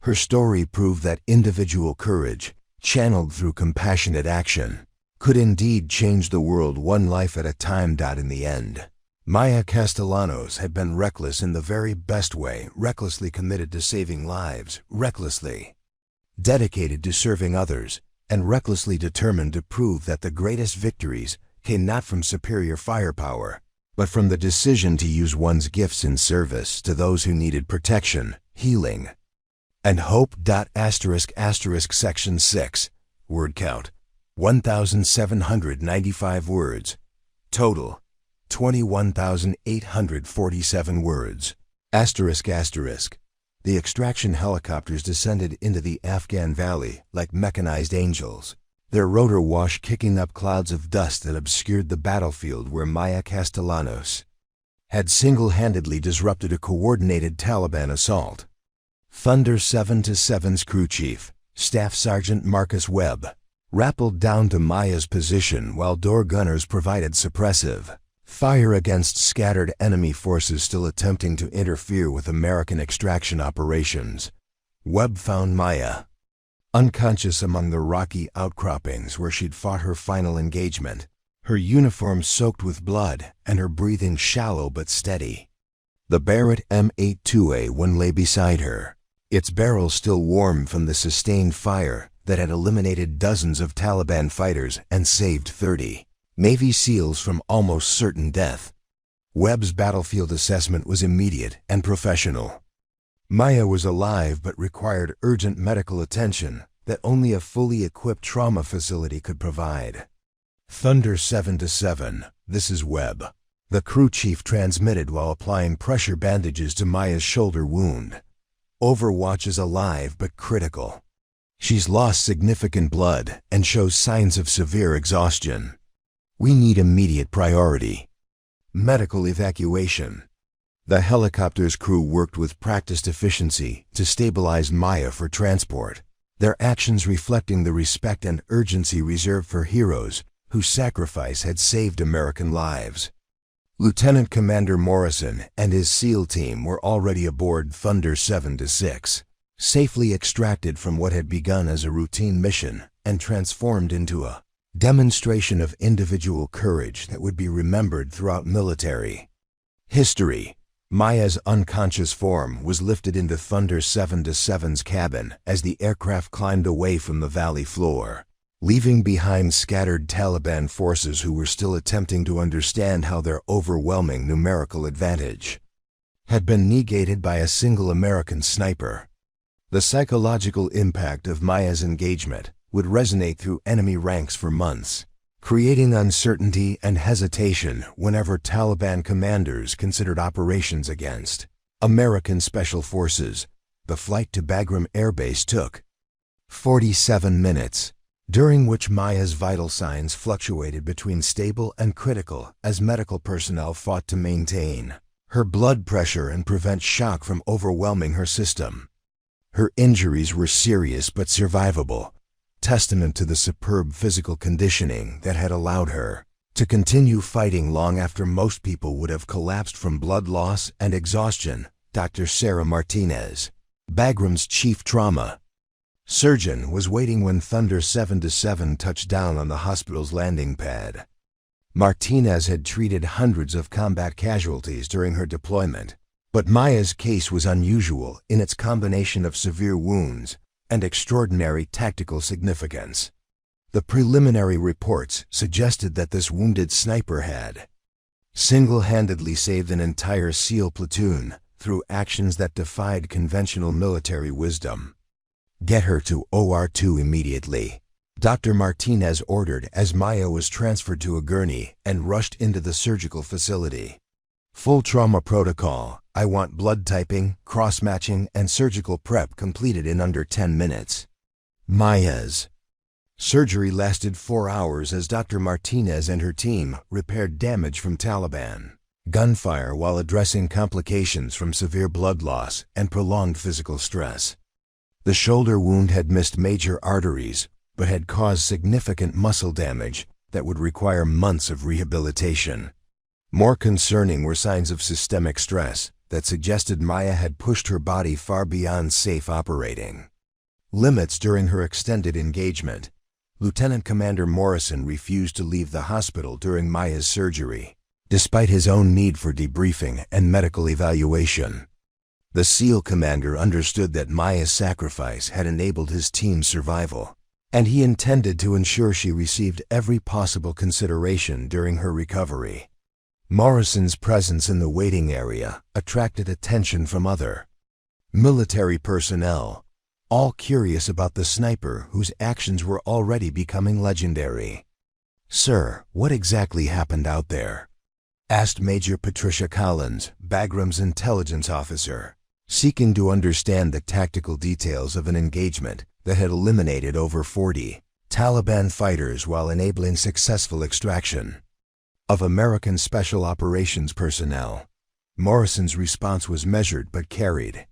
Her story proved that individual courage, channeled through compassionate action, could indeed change the world one life at a time. In the end, Maya Castellanos had been reckless in the very best way, recklessly committed to saving lives, recklessly dedicated to serving others, and recklessly determined to prove that the greatest victories came not from superior firepower, but from the decision to use one's gifts in service to those who needed protection, healing, and hope. Section 6. Word count: 1,795 words. Total: 21,847 words. The extraction helicopters descended into the Afghan valley like mechanized angels, their rotor wash kicking up clouds of dust that obscured the battlefield where Maya Castellanos had single-handedly disrupted a coordinated Taliban assault. Thunder 7-7's crew chief, Staff Sergeant Marcus Webb, rappelled down to Maya's position while door gunners provided suppressive fire against scattered enemy forces still attempting to interfere with American extraction operations. Webb found Maya unconscious among the rocky outcroppings where she'd fought her final engagement, her uniform soaked with blood and her breathing shallow but steady. The Barrett M82A1 lay beside her, its barrel still warm from the sustained fire that had eliminated dozens of Taliban fighters and saved 30 Navy SEALs from almost certain death. Webb's battlefield assessment was immediate and professional. Maya was alive but required urgent medical attention that only a fully equipped trauma facility could provide. Thunder 7-7, this is Webb, the crew chief transmitted while applying pressure bandages to Maya's shoulder wound. Overwatch is alive but critical. She's lost significant blood and shows signs of severe exhaustion. We need immediate priority. Medical evacuation. The helicopter's crew worked with practiced efficiency to stabilize Maya for transport, their actions reflecting the respect and urgency reserved for heroes whose sacrifice had saved American lives. Lieutenant Commander Morrison and his SEAL team were already aboard Thunder 7-6, safely extracted from what had begun as a routine mission and transformed into a demonstration of individual courage that would be remembered throughout military history. Maya's unconscious form was lifted into Thunder 7-7's cabin as the aircraft climbed away from the valley floor, leaving behind scattered Taliban forces who were still attempting to understand how their overwhelming numerical advantage had been negated by a single American sniper. The psychological impact of Maya's engagement would resonate through enemy ranks for months, creating uncertainty and hesitation whenever Taliban commanders considered operations against American Special Forces. The flight to Bagram Air Base took 47 minutes, during which Maya's vital signs fluctuated between stable and critical as medical personnel fought to maintain her blood pressure and prevent shock from overwhelming her system. Her injuries were serious but survivable, testament to the superb physical conditioning that had allowed her to continue fighting long after most people would have collapsed from blood loss and exhaustion. Dr. Sarah Martinez, Bagram's chief trauma surgeon, was waiting when Thunder 7-7 touched down on the hospital's landing pad. Martinez had treated hundreds of combat casualties during her deployment, but Maya's case was unusual in its combination of severe wounds and extraordinary tactical significance. The preliminary reports suggested that this wounded sniper had single-handedly saved an entire SEAL platoon through actions that defied conventional military wisdom. "Get her to OR2 immediately," Dr. Martinez ordered as Maya was transferred to a gurney and rushed into the surgical facility. "Full trauma protocol. I want blood typing, cross-matching, and surgical prep completed in under 10 minutes. Maya's surgery lasted 4 hours as Dr. Martinez and her team repaired damage from Taliban gunfire while addressing complications from severe blood loss and prolonged physical stress. The shoulder wound had missed major arteries, but had caused significant muscle damage that would require months of rehabilitation. More concerning were signs of systemic stress that suggested Maya had pushed her body far beyond safe operating limits during her extended engagement. Lieutenant Commander Morrison refused to leave the hospital during Maya's surgery, despite his own need for debriefing and medical evaluation. The SEAL commander understood that Maya's sacrifice had enabled his team's survival, and he intended to ensure she received every possible consideration during her recovery. Morrison's presence in the waiting area attracted attention from other military personnel, all curious about the sniper whose actions were already becoming legendary. "Sir, what exactly happened out there?" asked Major Patricia Collins, Bagram's intelligence officer, seeking to understand the tactical details of an engagement that had eliminated over 40 Taliban fighters while enabling successful extraction of American Special Operations personnel. Morrison's response was measured but carried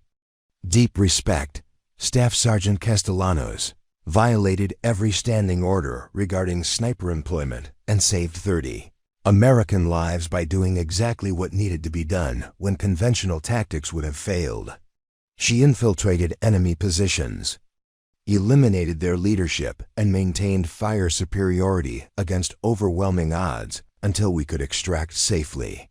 deep respect. Staff Sergeant Castellanos violated every standing order regarding sniper employment and saved 30 American lives by doing exactly what needed to be done when conventional tactics would have failed. She infiltrated enemy positions, eliminated their leadership, and maintained fire superiority against overwhelming odds until we could extract safely.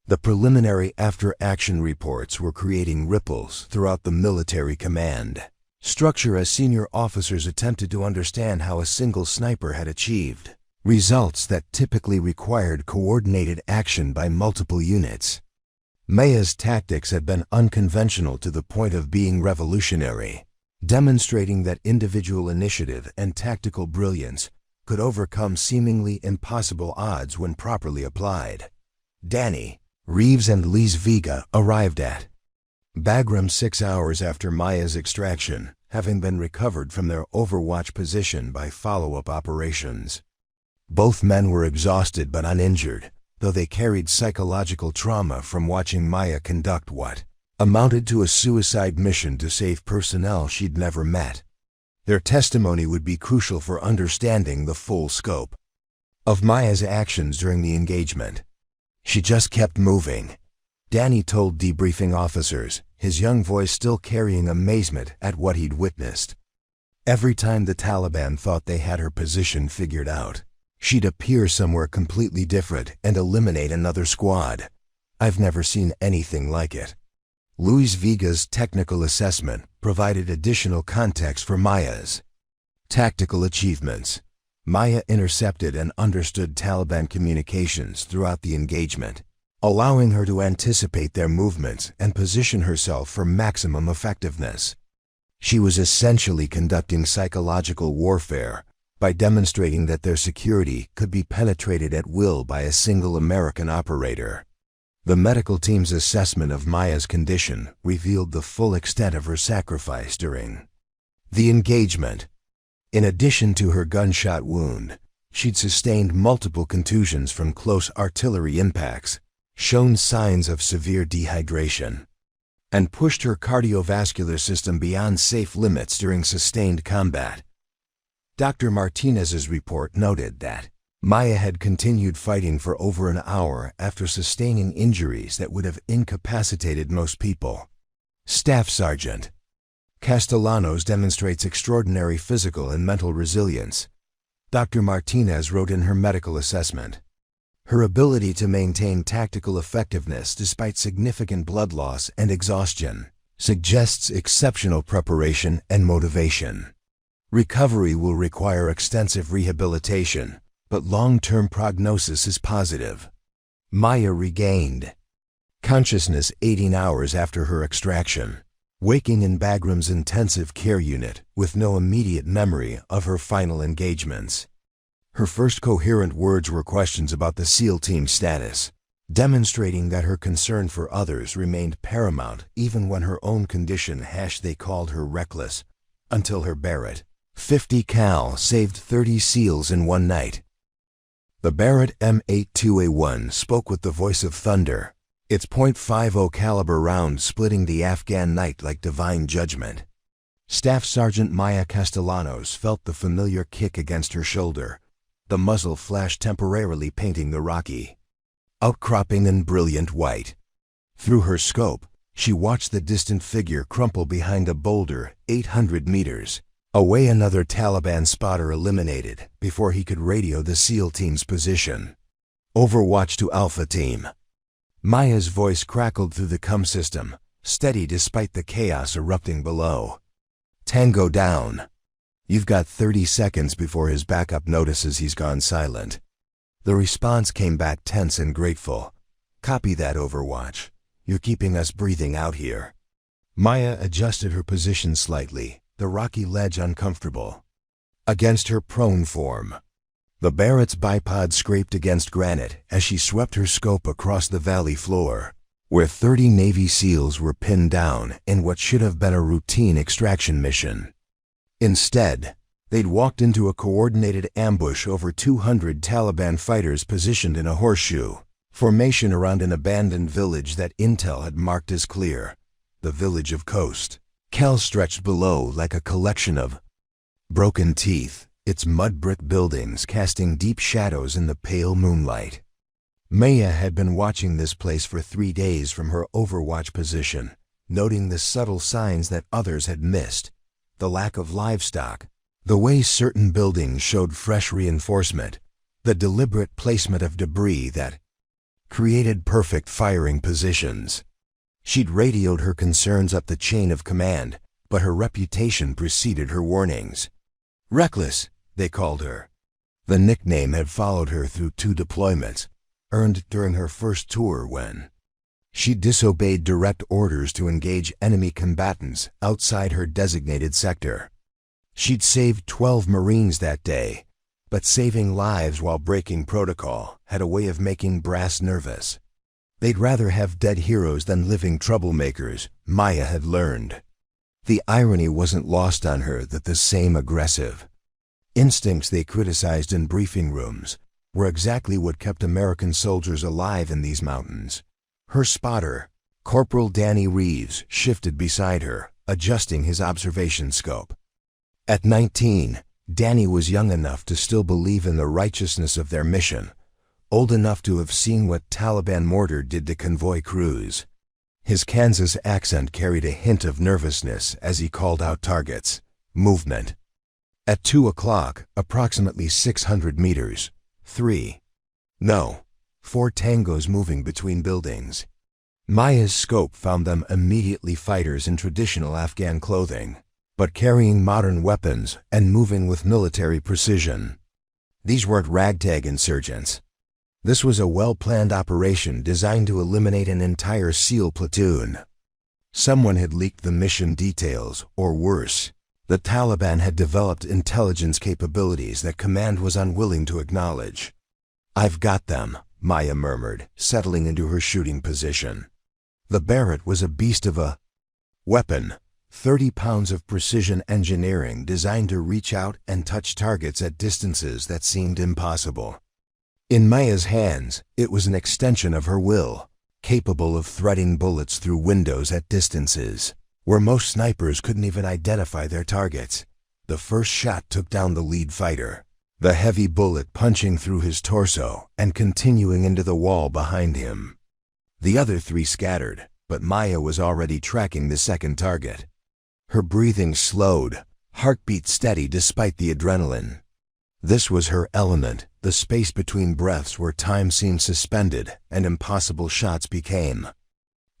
The preliminary after-action reports were creating ripples throughout the military command structure as senior officers attempted to understand how a single sniper had achieved results that typically required coordinated action by multiple units. Maya's tactics had been unconventional to the point of being revolutionary, demonstrating that individual initiative and tactical brilliance could overcome seemingly impossible odds when properly applied. Danny, Reeves and Lise Vega arrived at Bagram 6 hours after Maya's extraction, having been recovered from their overwatch position by follow-up operations. Both men were exhausted but uninjured, though they carried psychological trauma from watching Maya conduct what amounted to a suicide mission to save personnel she'd never met. Their testimony would be crucial for understanding the full scope of Maya's actions during the engagement. "She just kept moving," Danny told debriefing officers, his young voice still carrying amazement at what he'd witnessed. "Every time the Taliban thought they had her position figured out, she'd appear somewhere completely different and eliminate another squad. I've never seen anything like it." Luis Vega's technical assessment provided additional context for Maya's tactical achievements. Maya intercepted and understood Taliban communications throughout the engagement, allowing her to anticipate their movements and position herself for maximum effectiveness. She was essentially conducting psychological warfare by demonstrating that their security could be penetrated at will by a single American operator. The medical team's assessment of Maya's condition revealed the full extent of her sacrifice during the engagement. In addition to her gunshot wound, she'd sustained multiple contusions from close artillery impacts, shown signs of severe dehydration, and pushed her cardiovascular system beyond safe limits during sustained combat. Dr. Martinez's report noted that Maya had continued fighting for over an hour after sustaining injuries that would have incapacitated most people. Staff Sergeant Castellanos demonstrates extraordinary physical and mental resilience, Dr. Martinez wrote in her medical assessment. Her ability to maintain tactical effectiveness despite significant blood loss and exhaustion suggests exceptional preparation and motivation. Recovery will require extensive rehabilitation, but long-term prognosis is positive. Maya regained consciousness 18 hours after her extraction, waking in Bagram's intensive care unit with no immediate memory of her final engagements. Her first coherent words were questions about the SEAL team's status, demonstrating that her concern for others remained paramount even when her own condition they called her reckless, until her Barrett .50 cal saved 30 SEALs in one night. The Barrett M82A1 spoke with the voice of thunder, its .50 caliber round splitting the Afghan night like divine judgment. Staff Sergeant Maya Castellanos felt the familiar kick against her shoulder, the muzzle flash temporarily painting the rocky outcropping in brilliant white. Through her scope, she watched the distant figure crumple behind a boulder 800 meters away. Another Taliban spotter eliminated before he could radio the SEAL team's position. Overwatch to Alpha Team. Maya's voice crackled through the comm system, steady despite the chaos erupting below. Tango down. You've got 30 seconds before his backup notices he's gone silent. The response came back tense and grateful. Copy that, Overwatch. You're keeping us breathing out here. Maya adjusted her position slightly, the rocky ledge uncomfortable. Against her prone form. The Barrett's bipod scraped against granite as she swept her scope across the valley floor, where 30 Navy SEALs were pinned down in what should have been a routine extraction mission. Instead, they'd walked into a coordinated ambush over 200 Taliban fighters positioned in a horseshoe formation around an abandoned village that intel had marked as clear, the village of Coast. Kel stretched below like a collection of broken teeth, its mud brick buildings casting deep shadows in the pale moonlight. Maya had been watching this place for 3 days from her Overwatch position, noting the subtle signs that others had missed, the lack of livestock, the way certain buildings showed fresh reinforcement, the deliberate placement of debris that created perfect firing positions. She'd radioed her concerns up the chain of command, but her reputation preceded her warnings. Reckless, they called her. The nickname had followed her through 2 deployments, earned during her first tour when she disobeyed direct orders to engage enemy combatants outside her designated sector. She'd saved 12 Marines that day, but saving lives while breaking protocol had a way of making brass nervous. They'd rather have dead heroes than living troublemakers, Maya had learned. The irony wasn't lost on her that the same aggressive instincts they criticized in briefing rooms were exactly what kept American soldiers alive in these mountains. Her spotter, Corporal Danny Reeves, shifted beside her, adjusting his observation scope. At 19, Danny was young enough to still believe in the righteousness of their mission, old enough to have seen what Taliban mortar did to convoy crews. His Kansas accent carried a hint of nervousness as he called out targets. Movement. At 2 o'clock, approximately 600 meters, 4 tangos moving between buildings. Maya's scope found them immediately fighters in traditional Afghan clothing, but carrying modern weapons and moving with military precision. These weren't ragtag insurgents. This was a well-planned operation designed to eliminate an entire SEAL platoon. Someone had leaked the mission details, or worse, the Taliban had developed intelligence capabilities that command was unwilling to acknowledge. I've got them, Maya murmured, settling into her shooting position. The Barrett was a beast of a weapon, 30 pounds of precision engineering designed to reach out and touch targets at distances that seemed impossible. In Maya's hands, it was an extension of her will, capable of threading bullets through windows at distances where most snipers couldn't even identify their targets. The first shot took down the lead fighter, the heavy bullet punching through his torso and continuing into the wall behind him. The other 3 scattered, but Maya was already tracking the second target. Her breathing slowed, heartbeat steady despite the adrenaline. This was her element, the space between breaths where time seemed suspended and impossible shots became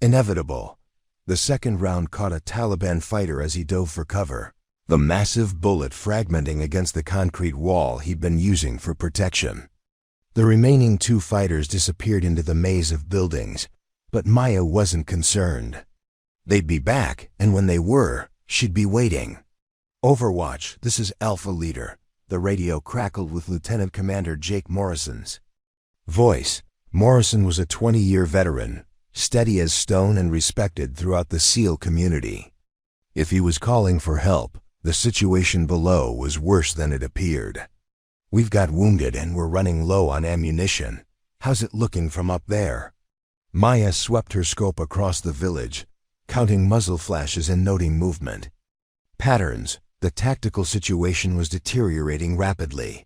inevitable. The second round caught a Taliban fighter as he dove for cover, the massive bullet fragmenting against the concrete wall he'd been using for protection. The remaining 2 fighters disappeared into the maze of buildings, but Maya wasn't concerned. They'd be back, and when they were, she'd be waiting. Overwatch, this is Alpha Leader. The radio crackled with Lieutenant Commander Jake Morrison's voice. Morrison was a 20-year veteran, steady as stone and respected throughout the SEAL community. If he was calling for help, the situation below was worse than it appeared. We've got wounded and we're running low on ammunition. How's it looking from up there? Maya swept her scope across the village, counting muzzle flashes and noting movement patterns. The tactical situation was deteriorating rapidly.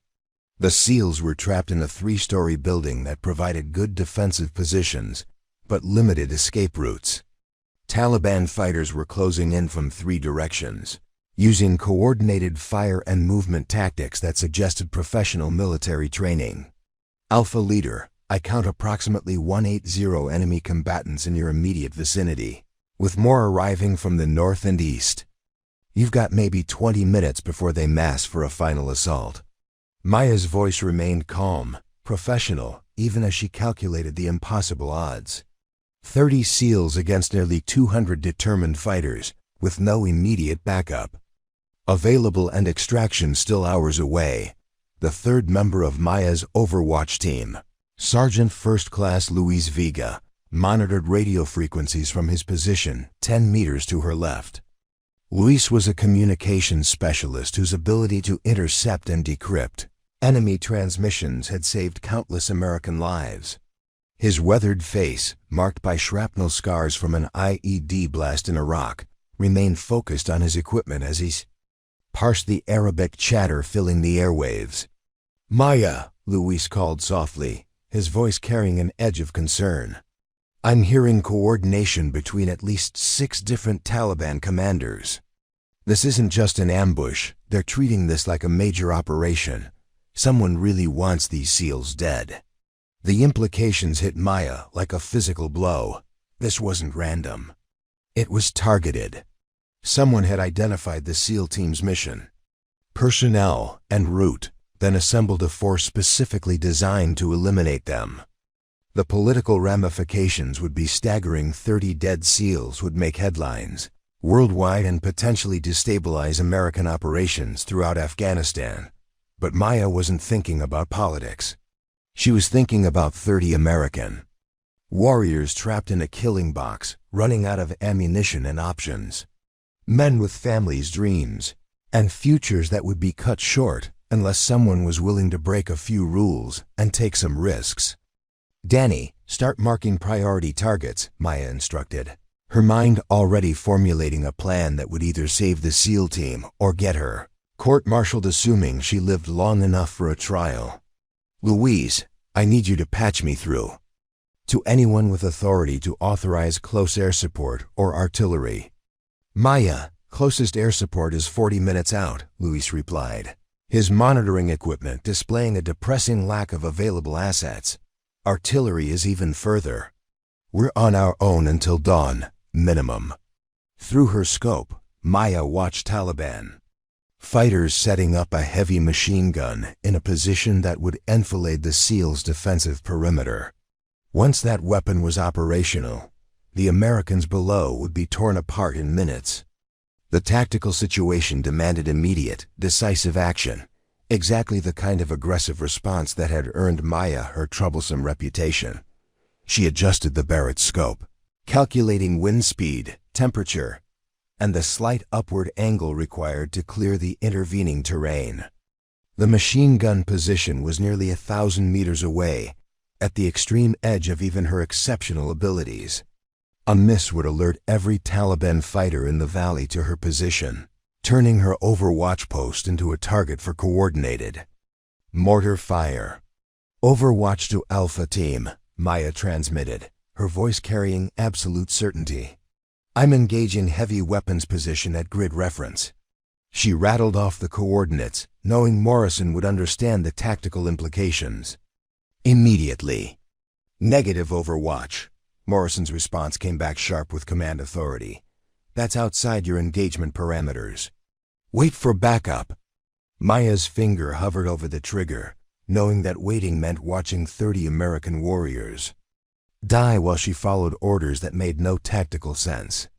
The SEALs were trapped in a 3-story building that provided good defensive positions, but limited escape routes. Taliban fighters were closing in from 3 directions, using coordinated fire and movement tactics that suggested professional military training. Alpha Leader, I count approximately 180 enemy combatants in your immediate vicinity, with more arriving from the north and east. You've got maybe 20 minutes before they mass for a final assault. Maya's voice remained calm, professional, even as she calculated the impossible odds. 30 SEALs against nearly 200 determined fighters, with no immediate backup. Available and extraction still hours away. The 3rd member of Maya's overwatch team, Sergeant First Class Luis Vega, monitored radio frequencies from his position 10 meters to her left. Luis was a communications specialist whose ability to intercept and decrypt enemy transmissions had saved countless American lives. His weathered face, marked by shrapnel scars from an IED blast in Iraq, remained focused on his equipment as he parsed the Arabic chatter filling the airwaves. "Maya," Luis called softly, his voice carrying an edge of concern. "I'm hearing coordination between at least 6 different Taliban commanders. This isn't just an ambush, they're treating this like a major operation. Someone really wants these SEALs dead." The implications hit Maya like a physical blow. This wasn't random. It was targeted. Someone had identified the SEAL team's mission, personnel, and route, then assembled a force specifically designed to eliminate them. The political ramifications would be staggering. 30 dead SEALs would make headlines worldwide and potentially destabilize American operations throughout Afghanistan. But Maya wasn't thinking about politics. She was thinking about 30 American warriors trapped in a killing box, running out of ammunition and options. Men with families, dreams, and futures that would be cut short unless someone was willing to break a few rules and take some risks. "Danny, start marking priority targets," Maya instructed, her mind already formulating a plan that would either save the SEAL team or get her court-martialed, assuming she lived long enough for a trial. "Louise, I need you to patch me through to anyone with authority to authorize close air support or artillery." "Maya, closest air support is 40 minutes out," Luis replied, his monitoring equipment displaying a depressing lack of available assets. "Artillery is even further. We're on our own until dawn, minimum." Through her scope, Maya watched Taliban fighters setting up a heavy machine gun in a position that would enfilade the SEALs' defensive perimeter. Once that weapon was operational, the Americans below would be torn apart in minutes. The tactical situation demanded immediate, decisive action, exactly the kind of aggressive response that had earned Maya her troublesome reputation. She adjusted the Barrett scope, calculating wind speed, temperature, and the slight upward angle required to clear the intervening terrain. The machine gun position was nearly 1,000 meters away, at the extreme edge of even her exceptional abilities. A miss would alert every Taliban fighter in the valley to her position, turning her overwatch post into a target for coordinated mortar fire. "Overwatch to Alpha Team," Maya transmitted, her voice carrying absolute certainty. "I'm engaging heavy weapons position at grid reference." She rattled off the coordinates, knowing Morrison would understand the tactical implications. Immediately. "Negative, Overwatch." Morrison's response came back sharp with command authority. "That's outside your engagement parameters. Wait for backup." Maya's finger hovered over the trigger, knowing that waiting meant watching 30 American warriors die while she followed orders that made no tactical sense.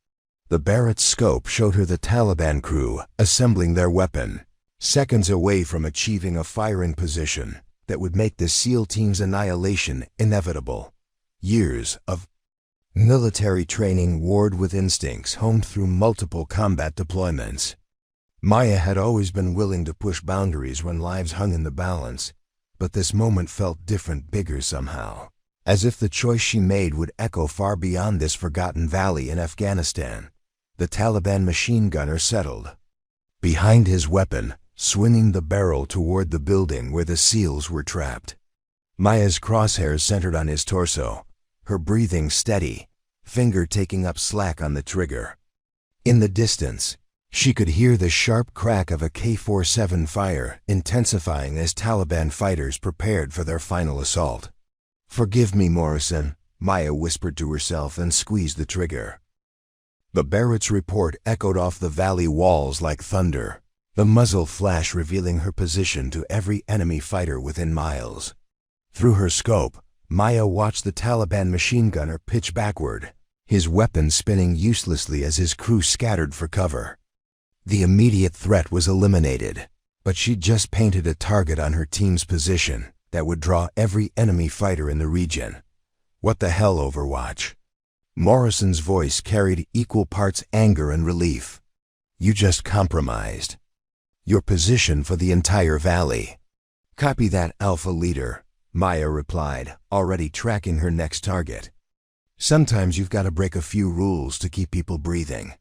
The Barrett scope showed her the Taliban crew assembling their weapon, seconds away from achieving a firing position that would make the SEAL team's annihilation inevitable. Years of military training warred with instincts honed through multiple combat deployments. Maya had always been willing to push boundaries when lives hung in the balance, but this moment felt different, bigger somehow, as if the choice she made would echo far beyond this forgotten valley in Afghanistan. The Taliban machine gunner settled behind his weapon, swinging the barrel toward the building where the SEALs were trapped. Maya's crosshairs centered on his torso, her breathing steady, finger taking up slack on the trigger. In the distance, she could hear the sharp crack of a K-47 fire intensifying as Taliban fighters prepared for their final assault. "Forgive me, Morrison," Maya whispered to herself and squeezed the trigger. The Barrett's report echoed off the valley walls like thunder, the muzzle flash revealing her position to every enemy fighter within miles. Through her scope, Maya watched the Taliban machine gunner pitch backward, his weapon spinning uselessly as his crew scattered for cover. The immediate threat was eliminated, but she'd just painted a target on her team's position that would draw every enemy fighter in the region. What the hell, Overwatch? Morrison's voice carried equal parts anger and relief. "You just compromised your position for the entire valley." "Copy that, Alpha Leader," Maya replied, already tracking her next target. "Sometimes you've got to break a few rules to keep people breathing.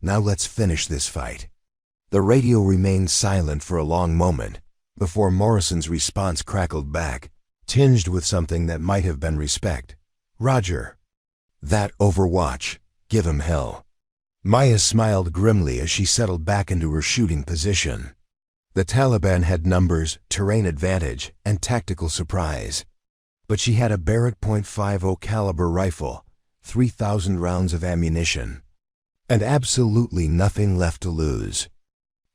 Now let's finish this fight." The radio remained silent for a long moment before Morrison's response crackled back, tinged with something that might have been respect. "Roger. That, Overwatch. Give him hell." Maya smiled grimly as she settled back into her shooting position. The Taliban had numbers, terrain advantage, and tactical surprise. But she had a Barrett .50 caliber rifle, 3,000 rounds of ammunition, and absolutely nothing left to lose.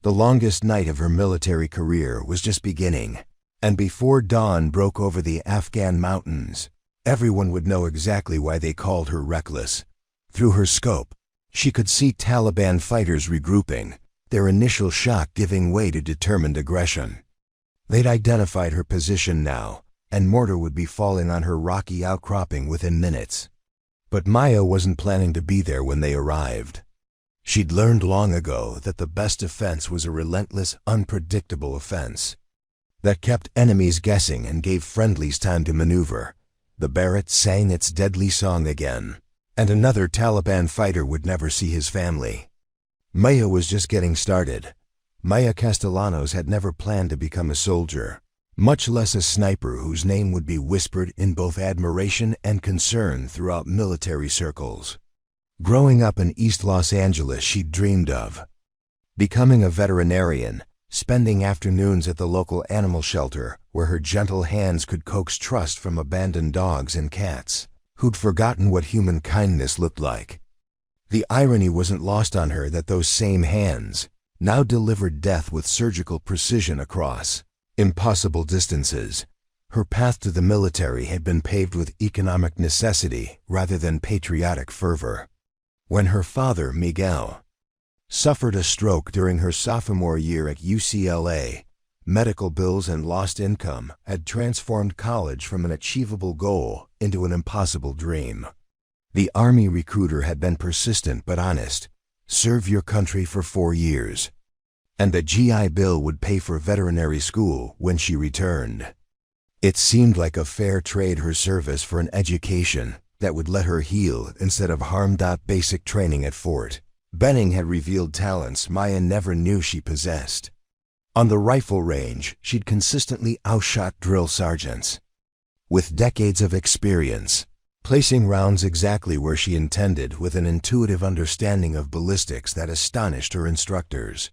The longest night of her military career was just beginning, and before dawn broke over the Afghan mountains, everyone would know exactly why they called her reckless. Through her scope, she could see Taliban fighters regrouping, their initial shock giving way to determined aggression. They'd identified her position now, and mortar would be falling on her rocky outcropping within minutes. But Maya wasn't planning to be there when they arrived. She'd learned long ago that the best defense was a relentless, unpredictable offense that kept enemies guessing and gave friendlies time to maneuver. The Barrett sang its deadly song again, and another Taliban fighter would never see his family. Maya was just getting started. Maya Castellanos had never planned to become a soldier, much less a sniper whose name would be whispered in both admiration and concern throughout military circles. Growing up in East Los Angeles, she'd dreamed of becoming a veterinarian, spending afternoons at the local animal shelter where her gentle hands could coax trust from abandoned dogs and cats who'd forgotten what human kindness looked like. The irony wasn't lost on her that those same hands now delivered death with surgical precision across impossible distances. Her path to the military had been paved with economic necessity rather than patriotic fervor. When her father, Miguel, suffered a stroke during her sophomore year at UCLA, medical bills and lost income had transformed college from an achievable goal into an impossible dream. The Army recruiter had been persistent but honest. Serve your country for 4 years, and the GI Bill would pay for veterinary school when she returned. It seemed like a fair trade, her service for an education that would let her heal instead of harm. Basic training at Fort Benning had revealed talents Maya never knew she possessed. On the rifle range, she'd consistently outshot drill sergeants. With decades of experience, placing rounds exactly where she intended with an intuitive understanding of ballistics that astonished her instructors.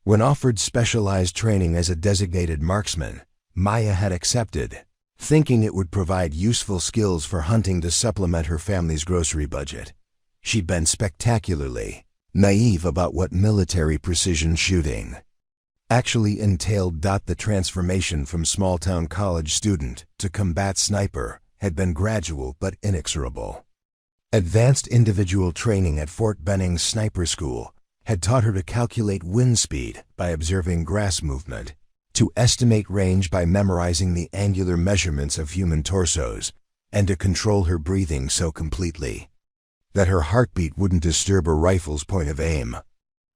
When offered specialized training as a designated marksman, Maya had accepted, thinking it would provide useful skills for hunting to supplement her family's grocery budget. She'd been spectacularly naive about what military precision shooting actually entailed. The transformation from small-town college student to combat sniper had been gradual but inexorable. Advanced individual training at Fort Benning Sniper School had taught her to calculate wind speed by observing grass movement, to estimate range by memorizing the angular measurements of human torsos, and to control her breathing so completely that her heartbeat wouldn't disturb a rifle's point of aim.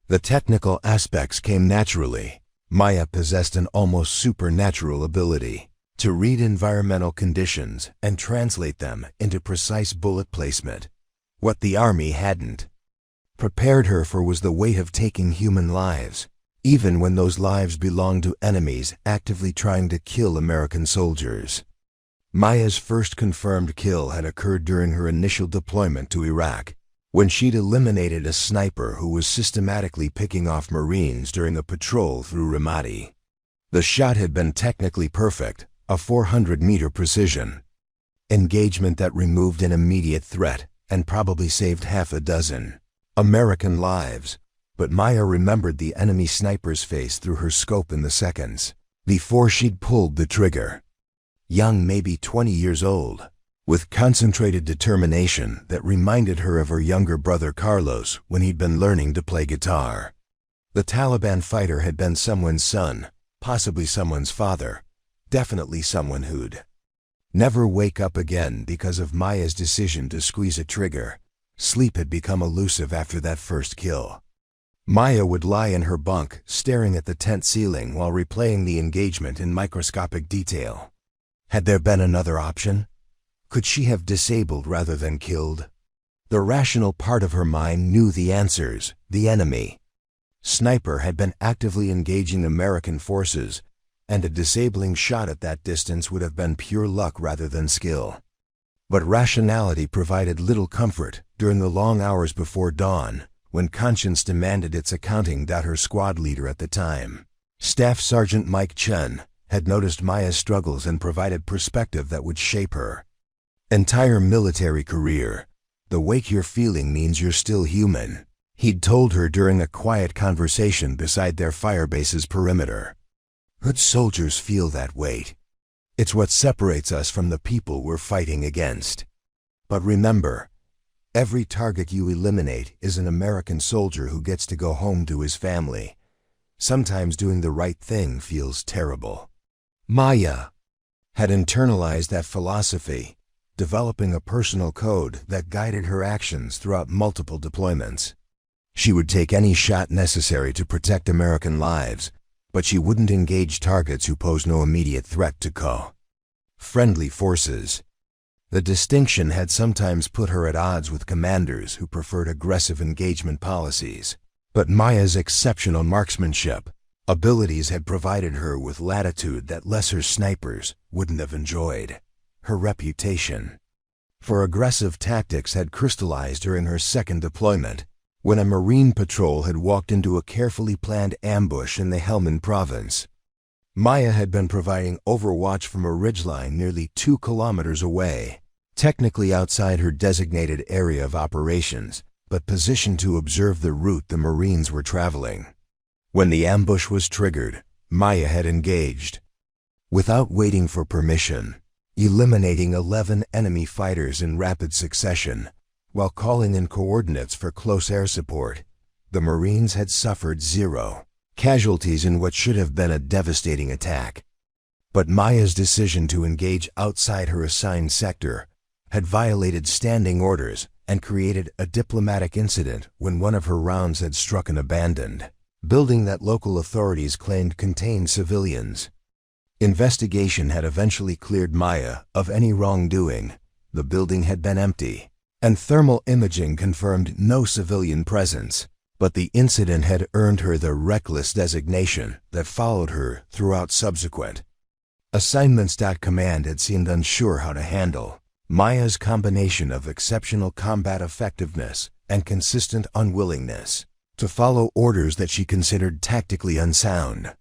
The technical aspects came naturally. Maya possessed an almost supernatural ability to read environmental conditions and translate them into precise bullet placement. What the Army hadn't prepared her for was the weight of taking human lives, even when those lives belonged to enemies actively trying to kill American soldiers. Maya's first confirmed kill had occurred during her initial deployment to Iraq, when she'd eliminated a sniper who was systematically picking off Marines during a patrol through Ramadi. The shot had been technically perfect, a 400-meter precision engagement that removed an immediate threat and probably saved half a dozen American lives. But Maya remembered the enemy sniper's face through her scope in the seconds before she'd pulled the trigger. Young, maybe 20 years old, with concentrated determination that reminded her of her younger brother Carlos when he'd been learning to play guitar. The Taliban fighter had been someone's son, possibly someone's father, definitely someone who'd never wake up again because of Maya's decision to squeeze a trigger. Sleep had become elusive after that first kill. Maya would lie in her bunk, staring at the tent ceiling while replaying the engagement in microscopic detail. Had there been another option? Could she have disabled rather than killed? The rational part of her mind knew the answers. The enemy sniper had been actively engaging American forces, and a disabling shot at that distance would have been pure luck rather than skill. But rationality provided little comfort during the long hours before dawn, when conscience demanded its accounting. Her squad leader at the time, Staff Sergeant Mike Chen, had noticed Maya's struggles and provided perspective that would shape her entire military career. The weight you're feeling means you're still human, he'd told her during a quiet conversation beside their firebase's perimeter. Good soldiers feel that weight. It's what separates us from the people we're fighting against. But remember, every target you eliminate is an American soldier who gets to go home to his family. Sometimes doing the right thing feels terrible. Maya had internalized that philosophy, developing a personal code that guided her actions throughout multiple deployments. She would take any shot necessary to protect American lives, but she wouldn't engage targets who posed no immediate threat to friendly forces. The distinction had sometimes put her at odds with commanders who preferred aggressive engagement policies, but Maya's exceptional marksmanship abilities had provided her with latitude that lesser snipers wouldn't have enjoyed. Her reputation for aggressive tactics had crystallized during her second deployment, when a Marine patrol had walked into a carefully planned ambush in the Helmand province. Maya had been providing overwatch from a ridgeline nearly 2 kilometers away, technically outside her designated area of operations, but positioned to observe the route the Marines were traveling. When the ambush was triggered, Maya had engaged, without waiting for permission, eliminating 11 enemy fighters in rapid succession, while calling in coordinates for close air support. The Marines had suffered 0 casualties in what should have been a devastating attack. But Maya's decision to engage outside her assigned sector had violated standing orders and created a diplomatic incident when one of her rounds had struck an abandoned building that local authorities claimed contained civilians. Investigation had eventually cleared Maya of any wrongdoing. The building had been empty, and thermal imaging confirmed no civilian presence. But the incident had earned her the reckless designation that followed her throughout subsequent assignments. Command had seemed unsure how to handle Maya's combination of exceptional combat effectiveness and consistent unwillingness to follow orders that she considered tactically unsound.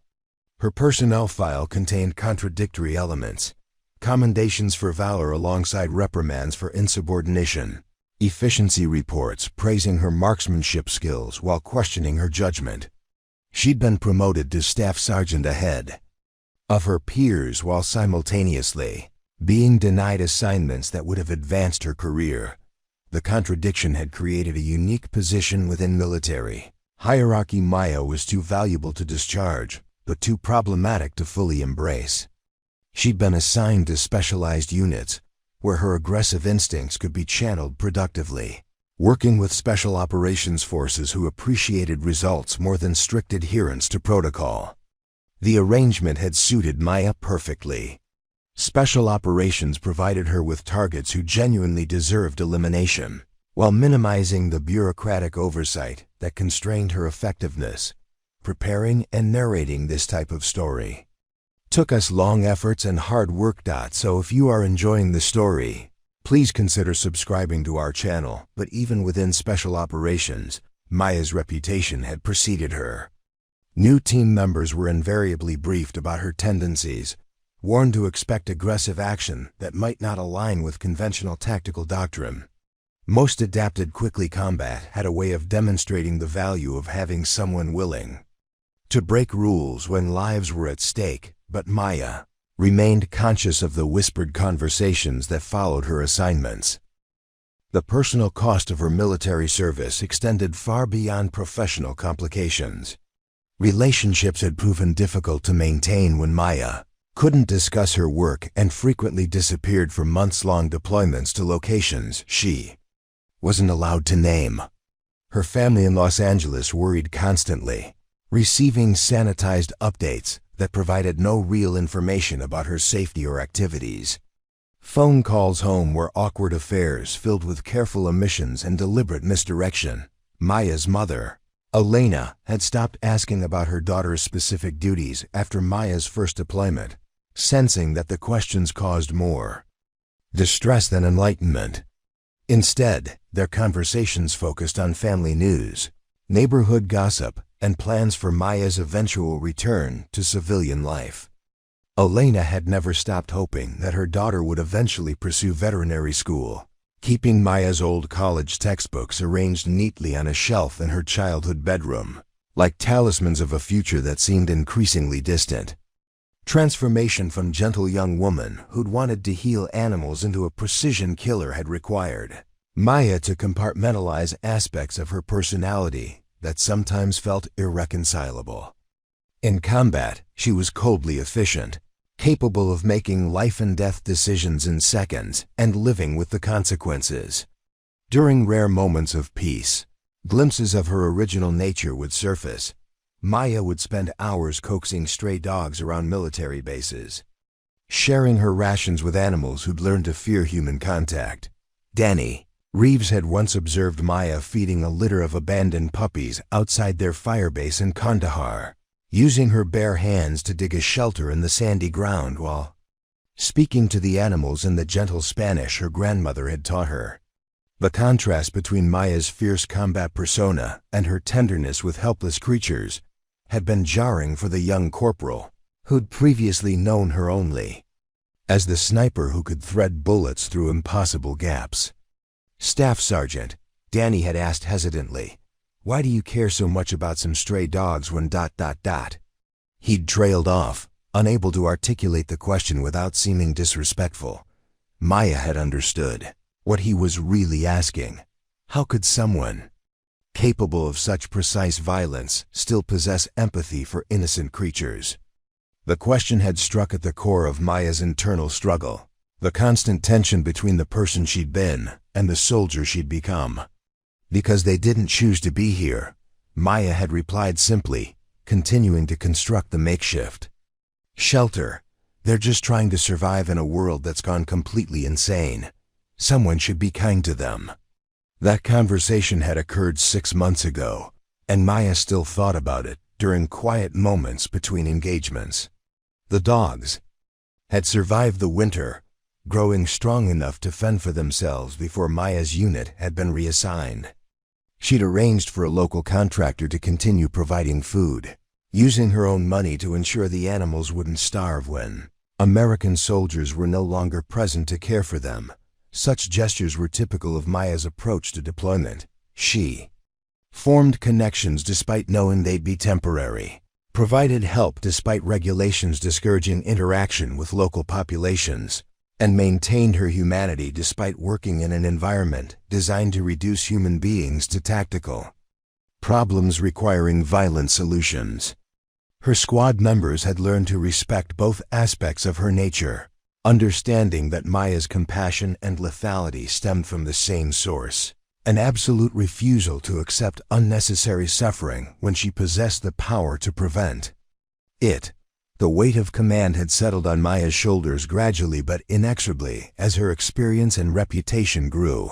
Her personnel file contained contradictory elements, commendations for valor alongside reprimands for insubordination, efficiency reports praising her marksmanship skills while questioning her judgment. She'd been promoted to staff sergeant ahead of her peers while simultaneously being denied assignments that would have advanced her career. The contradiction had created a unique position within military hierarchy Maya was too valuable to discharge, but too problematic to fully embrace. She'd been assigned to specialized units, where her aggressive instincts could be channeled productively, working with special operations forces who appreciated results more than strict adherence to protocol. The arrangement had suited Maya perfectly. Special operations provided her with targets who genuinely deserved elimination, while minimizing the bureaucratic oversight that constrained her effectiveness. preparing and narrating this type of story. Took us long efforts and hard work. So if you are enjoying the story, please consider subscribing to our channel. But even within special operations, Maya's reputation had preceded her. New team members were invariably briefed about her tendencies, warned to expect aggressive action that might not align with conventional tactical doctrine. Most adapted quickly combat had a way of demonstrating the value of having someone willing to break rules when lives were at stake, but Maya remained conscious of the whispered conversations that followed her assignments. The personal cost of her military service extended far beyond professional complications. Relationships had proven difficult to maintain when Maya couldn't discuss her work and frequently disappeared for months-long deployments to locations she wasn't allowed to name. Her family in Los Angeles worried constantly, receiving sanitized updates that provided no real information about her safety or activities. Phone calls home were awkward affairs filled with careful omissions and deliberate misdirection. Maya's mother, Elena, had stopped asking about her daughter's specific duties after Maya's first deployment, sensing that the questions caused more distress than enlightenment. Instead, their conversations focused on family news, neighborhood gossip, and plans for Maya's eventual return to civilian life. Elena had never stopped hoping that her daughter would eventually pursue veterinary school, keeping Maya's old college textbooks arranged neatly on a shelf in her childhood bedroom, like talismans of a future that seemed increasingly distant. Transformation from gentle young woman who'd wanted to heal animals into a precision killer had required Maya to compartmentalize aspects of her personality that sometimes felt irreconcilable. In combat, she was coldly efficient, capable of making life-and-death decisions in seconds and living with the consequences. During rare moments of peace, glimpses of her original nature would surface. Maya would spend hours coaxing stray dogs around military bases, sharing her rations with animals who'd learned to fear human contact. Danny Reeves had once observed Maya feeding a litter of abandoned puppies outside their firebase in Kandahar, using her bare hands to dig a shelter in the sandy ground while speaking to the animals in the gentle Spanish her grandmother had taught her. The contrast between Maya's fierce combat persona and her tenderness with helpless creatures had been jarring for the young corporal, who'd previously known her only as the sniper who could thread bullets through impossible gaps. Staff Sergeant Danny had asked hesitantly, "Why do you care so much about some stray dogs when ... He'd trailed off, unable to articulate the question without seeming disrespectful. Maya had understood what he was really asking. How could someone capable of such precise violence still possess empathy for innocent creatures? The question had struck at the core of Maya's internal struggle, the constant tension between the person she'd been and the soldier she'd become. Because they didn't choose to be here, Maya had replied simply, continuing to construct the makeshift shelter. They're just trying to survive in a world that's gone completely insane. Someone should be kind to them. That conversation had occurred 6 months ago, and Maya still thought about it during quiet moments between engagements. The dogs had survived the winter, growing strong enough to fend for themselves before Maya's unit had been reassigned. She'd arranged for a local contractor to continue providing food, using her own money to ensure the animals wouldn't starve when American soldiers were no longer present to care for them. Such gestures were typical of Maya's approach to deployment. She formed connections despite knowing they'd be temporary, provided help despite regulations discouraging interaction with local populations, and maintained her humanity despite working in an environment designed to reduce human beings to tactical problems requiring violent solutions. Her squad members had learned to respect both aspects of her nature, understanding that Maya's compassion and lethality stemmed from the same source, an absolute refusal to accept unnecessary suffering when she possessed the power to prevent it. The weight of command had settled on Maya's shoulders gradually but inexorably as her experience and reputation grew.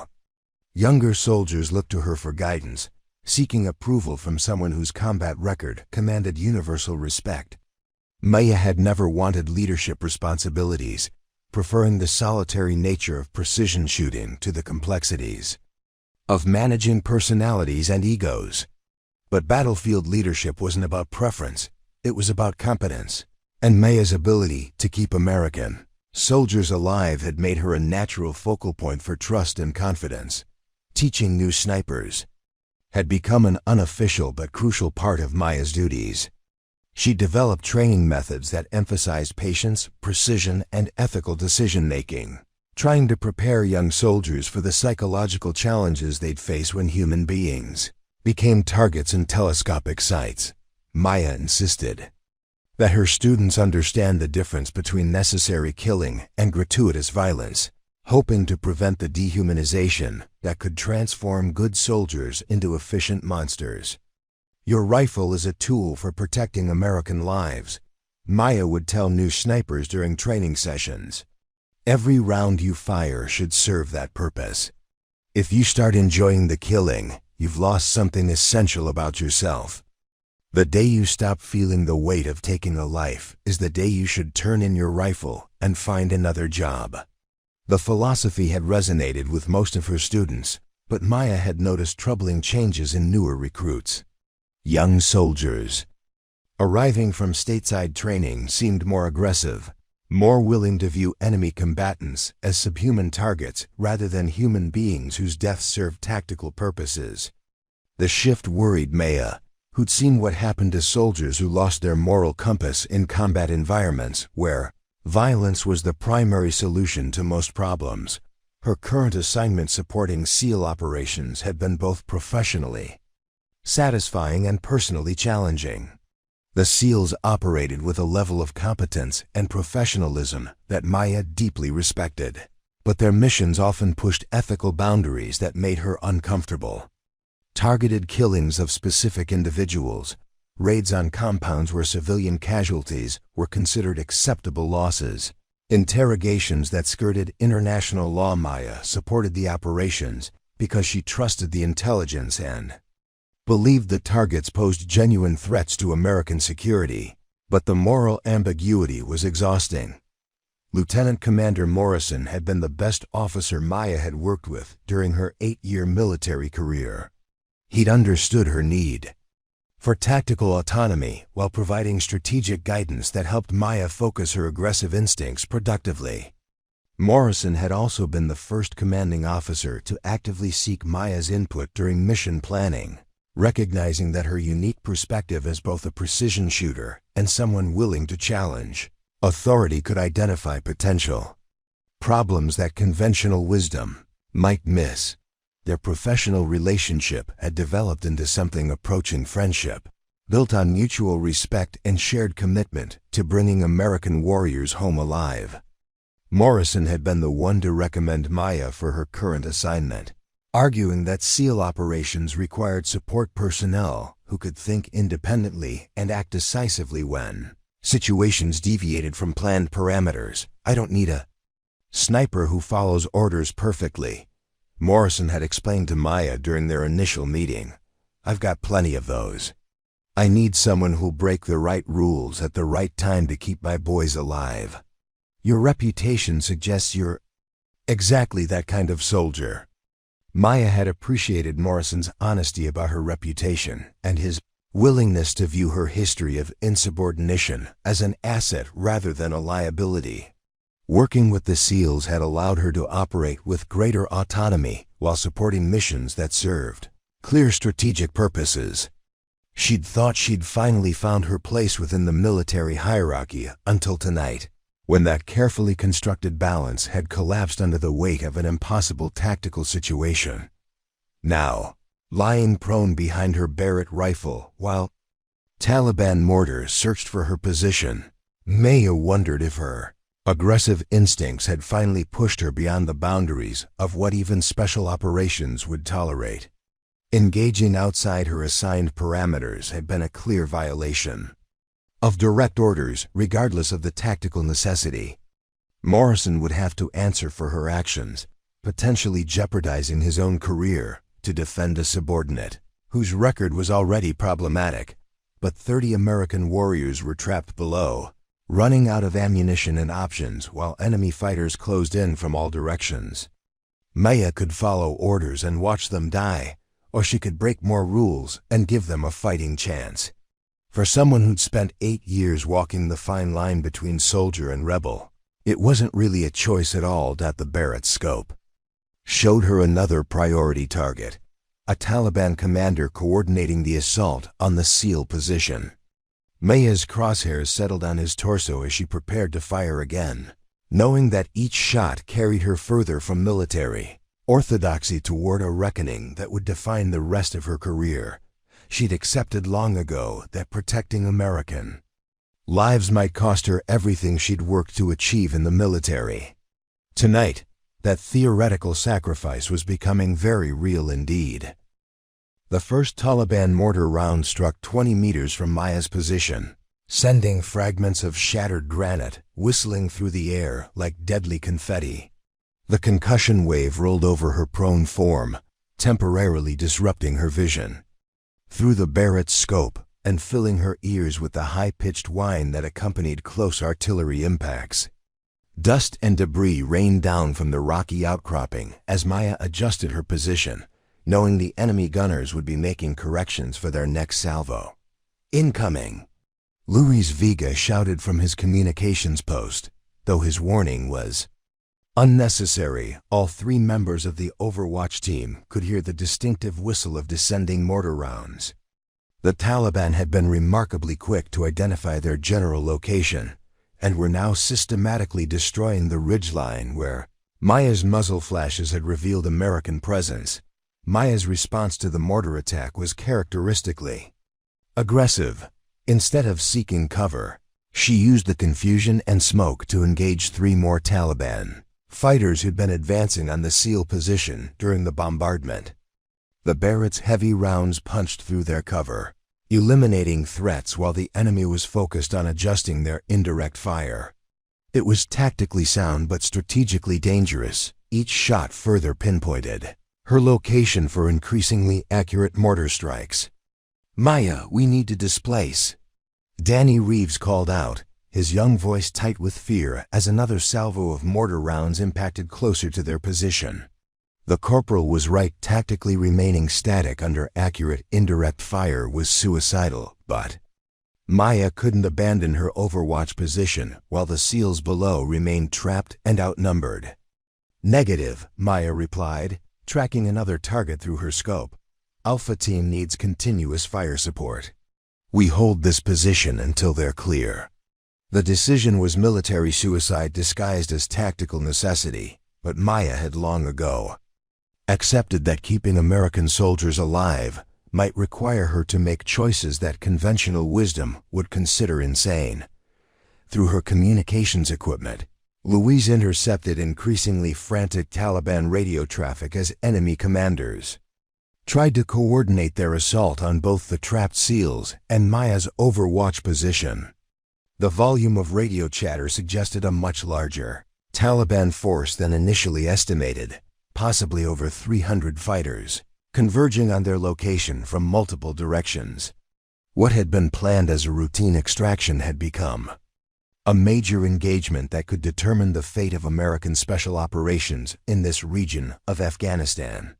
Younger soldiers looked to her for guidance, seeking approval from someone whose combat record commanded universal respect. Maya had never wanted leadership responsibilities, preferring the solitary nature of precision shooting to the complexities of managing personalities and egos. But battlefield leadership wasn't about preference, it was about competence, and Maya's ability to keep American soldiers alive had made her a natural focal point for trust and confidence. Teaching new snipers had become an unofficial but crucial part of Maya's duties. She developed training methods that emphasized patience, precision, and ethical decision-making, trying to prepare young soldiers for the psychological challenges they'd face when human beings became targets in telescopic sights. Maya insisted that her students understand the difference between necessary killing and gratuitous violence, hoping to prevent the dehumanization that could transform good soldiers into efficient monsters. "Your rifle is a tool for protecting American lives," Maya would tell new snipers during training sessions. "Every round you fire should serve that purpose. If you start enjoying the killing, you've lost something essential about yourself. The day you stop feeling the weight of taking a life is the day you should turn in your rifle and find another job." The philosophy had resonated with most of her students, but Maya had noticed troubling changes in newer recruits. Young soldiers arriving from stateside training seemed more aggressive, more willing to view enemy combatants as subhuman targets rather than human beings whose deaths served tactical purposes. The shift worried Maya, who'd seen what happened to soldiers who lost their moral compass in combat environments where violence was the primary solution to most problems. Her current assignment supporting SEAL operations had been both professionally satisfying and personally challenging. The SEALs operated with a level of competence and professionalism that Maya deeply respected, but their missions often pushed ethical boundaries that made her uncomfortable. Targeted killings of specific individuals, raids on compounds where civilian casualties were considered acceptable losses, interrogations that skirted international law. Maya supported the operations because she trusted the intelligence and believed the targets posed genuine threats to American security, but the moral ambiguity was exhausting. Lieutenant Commander Morrison had been the best officer Maya had worked with during her 8-year military career. He'd understood her need for tactical autonomy while providing strategic guidance that helped Maya focus her aggressive instincts productively. Morrison had also been the first commanding officer to actively seek Maya's input during mission planning, recognizing that her unique perspective as both a precision shooter and someone willing to challenge authority could identify potential problems that conventional wisdom might miss. Their professional relationship had developed into something approaching friendship, built on mutual respect and shared commitment to bringing American warriors home alive. Morrison had been the one to recommend Maya for her current assignment, arguing that SEAL operations required support personnel who could think independently and act decisively when situations deviated from planned parameters. "I don't need a sniper who follows orders perfectly," Morrison had explained to Maya during their initial meeting. "I've got plenty of those. I need someone who'll break the right rules at the right time to keep my boys alive." "Your reputation suggests you're exactly that kind of soldier." Maya had appreciated Morrison's honesty about her reputation and his willingness to view her history of insubordination as an asset rather than a liability. Working with the SEALs had allowed her to operate with greater autonomy while supporting missions that served clear strategic purposes. She'd thought she'd finally found her place within the military hierarchy until tonight, when that carefully constructed balance had collapsed under the weight of an impossible tactical situation. Now, lying prone behind her Barrett rifle while Taliban mortars searched for her position, Maya wondered if her aggressive instincts had finally pushed her beyond the boundaries of what even special operations would tolerate. Engaging outside her assigned parameters had been a clear violation of direct orders, regardless of the tactical necessity. Morrison would have to answer for her actions, potentially jeopardizing his own career, to defend a subordinate whose record was already problematic, but 30 American warriors were trapped below, running out of ammunition and options while enemy fighters closed in from all directions. Maya could follow orders and watch them die, or she could break more rules and give them a fighting chance. For someone who'd spent 8 years walking the fine line between soldier and rebel, it wasn't really a choice at all that the Barrett's scope showed her another priority target, a Taliban commander coordinating the assault on the SEAL position. Maya's crosshairs settled on his torso as she prepared to fire again, knowing that each shot carried her further from military orthodoxy toward a reckoning that would define the rest of her career. She'd accepted long ago that protecting American lives might cost her everything she'd worked to achieve in the military. Tonight, that theoretical sacrifice was becoming very real indeed. The first Taliban mortar round struck 20 meters from Maya's position, sending fragments of shattered granite whistling through the air like deadly confetti. The concussion wave rolled over her prone form, temporarily disrupting her vision. Through the Barrett's scope and filling her ears with the high-pitched whine that accompanied close artillery impacts, dust and debris rained down from the rocky outcropping as Maya adjusted her position, knowing the enemy gunners would be making corrections for their next salvo. Incoming! Luis Vega shouted from his communications post, though his warning was unnecessary. All 3 members of the Overwatch team could hear the distinctive whistle of descending mortar rounds. The Taliban had been remarkably quick to identify their general location, and were now systematically destroying the ridgeline where Maya's muzzle flashes had revealed American presence. Maya's response to the mortar attack was characteristically aggressive. Instead of seeking cover, she used the confusion and smoke to engage 3 more Taliban fighters who'd been advancing on the SEAL position during the bombardment. The Barrett's heavy rounds punched through their cover, eliminating threats while the enemy was focused on adjusting their indirect fire. It was tactically sound but strategically dangerous, each shot further pinpointed her location for increasingly accurate mortar strikes. "Maya, we need to displace," Danny Reeves called out, his young voice tight with fear as another salvo of mortar rounds impacted closer to their position. The corporal was right. Tactically remaining static under accurate indirect fire was suicidal, but Maya couldn't abandon her overwatch position while the SEALs below remained trapped and outnumbered. "Negative," Maya replied, tracking another target through her scope. "Alpha team needs continuous fire support. We hold this position until they're clear." The decision was military suicide disguised as tactical necessity, but Maya had long ago accepted that keeping American soldiers alive might require her to make choices that conventional wisdom would consider insane. Through her communications equipment, Louise intercepted increasingly frantic Taliban radio traffic as enemy commanders tried to coordinate their assault on both the trapped SEALs and Maya's overwatch position. The volume of radio chatter suggested a much larger Taliban force than initially estimated, possibly over 300 fighters, converging on their location from multiple directions. What had been planned as a routine extraction had become a major engagement that could determine the fate of American special operations in this region of Afghanistan.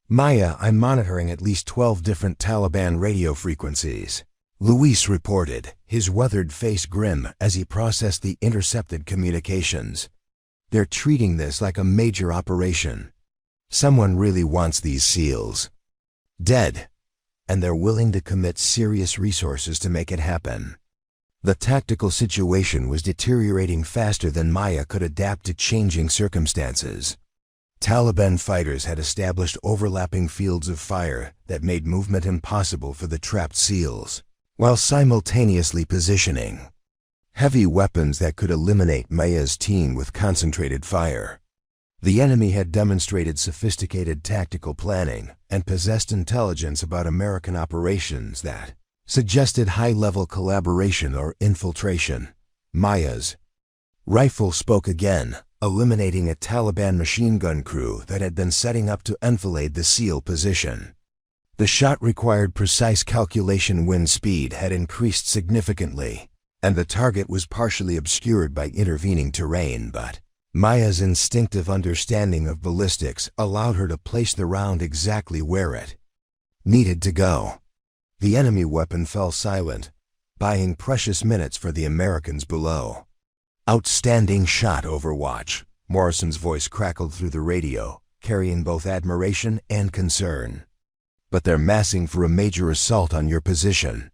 "Maya, I'm monitoring at least 12 different Taliban radio frequencies," Luis reported, his weathered face grim as he processed the intercepted communications. "They're treating this like a major operation. Someone really wants these SEALs dead, and they're willing to commit serious resources to make it happen." The tactical situation was deteriorating faster than Maya could adapt to changing circumstances. Taliban fighters had established overlapping fields of fire that made movement impossible for the trapped SEALs, while simultaneously positioning heavy weapons that could eliminate Maya's team with concentrated fire. The enemy had demonstrated sophisticated tactical planning and possessed intelligence about American operations that suggested high-level collaboration or infiltration. Maya's rifle spoke again, eliminating a Taliban machine gun crew that had been setting up to enfilade the SEAL position. The shot required precise calculation. Wind speed had increased significantly, and the target was partially obscured by intervening terrain, but Maya's instinctive understanding of ballistics allowed her to place the round exactly where it needed to go. The enemy weapon fell silent, buying precious minutes for the Americans below. "Outstanding shot, Overwatch," Morrison's voice crackled through the radio, carrying both admiration and concern. "But they're massing for a major assault on your position.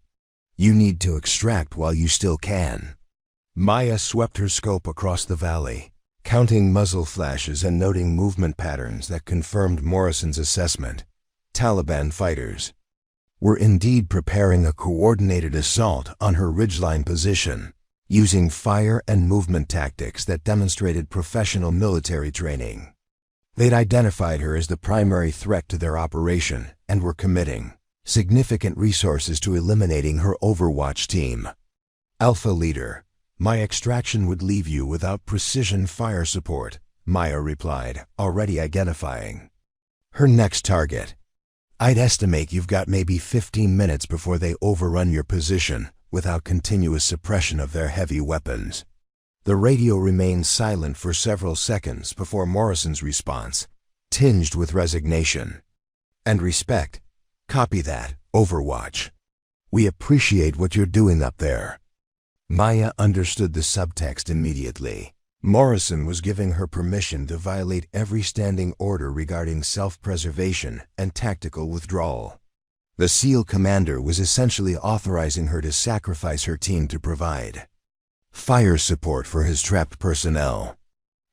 You need to extract while you still can." Maya swept her scope across the valley, counting muzzle flashes and noting movement patterns that confirmed Morrison's assessment. Taliban fighters were indeed preparing a coordinated assault on her ridgeline position, using fire and movement tactics that demonstrated professional military training. They'd identified her as the primary threat to their operation and were committing significant resources to eliminating her Overwatch team. "Alpha leader, my extraction would leave you without precision fire support," Maya replied, already identifying her next target. "I'd estimate you've got maybe 15 minutes before they overrun your position without continuous suppression of their heavy weapons." The radio remained silent for several seconds before Morrison's response, tinged with resignation and respect. "Copy that, Overwatch. We appreciate what you're doing up there." Maya understood the subtext immediately. Morrison was giving her permission to violate every standing order regarding self-preservation and tactical withdrawal. The SEAL commander was essentially authorizing her to sacrifice her team to provide fire support for his trapped personnel.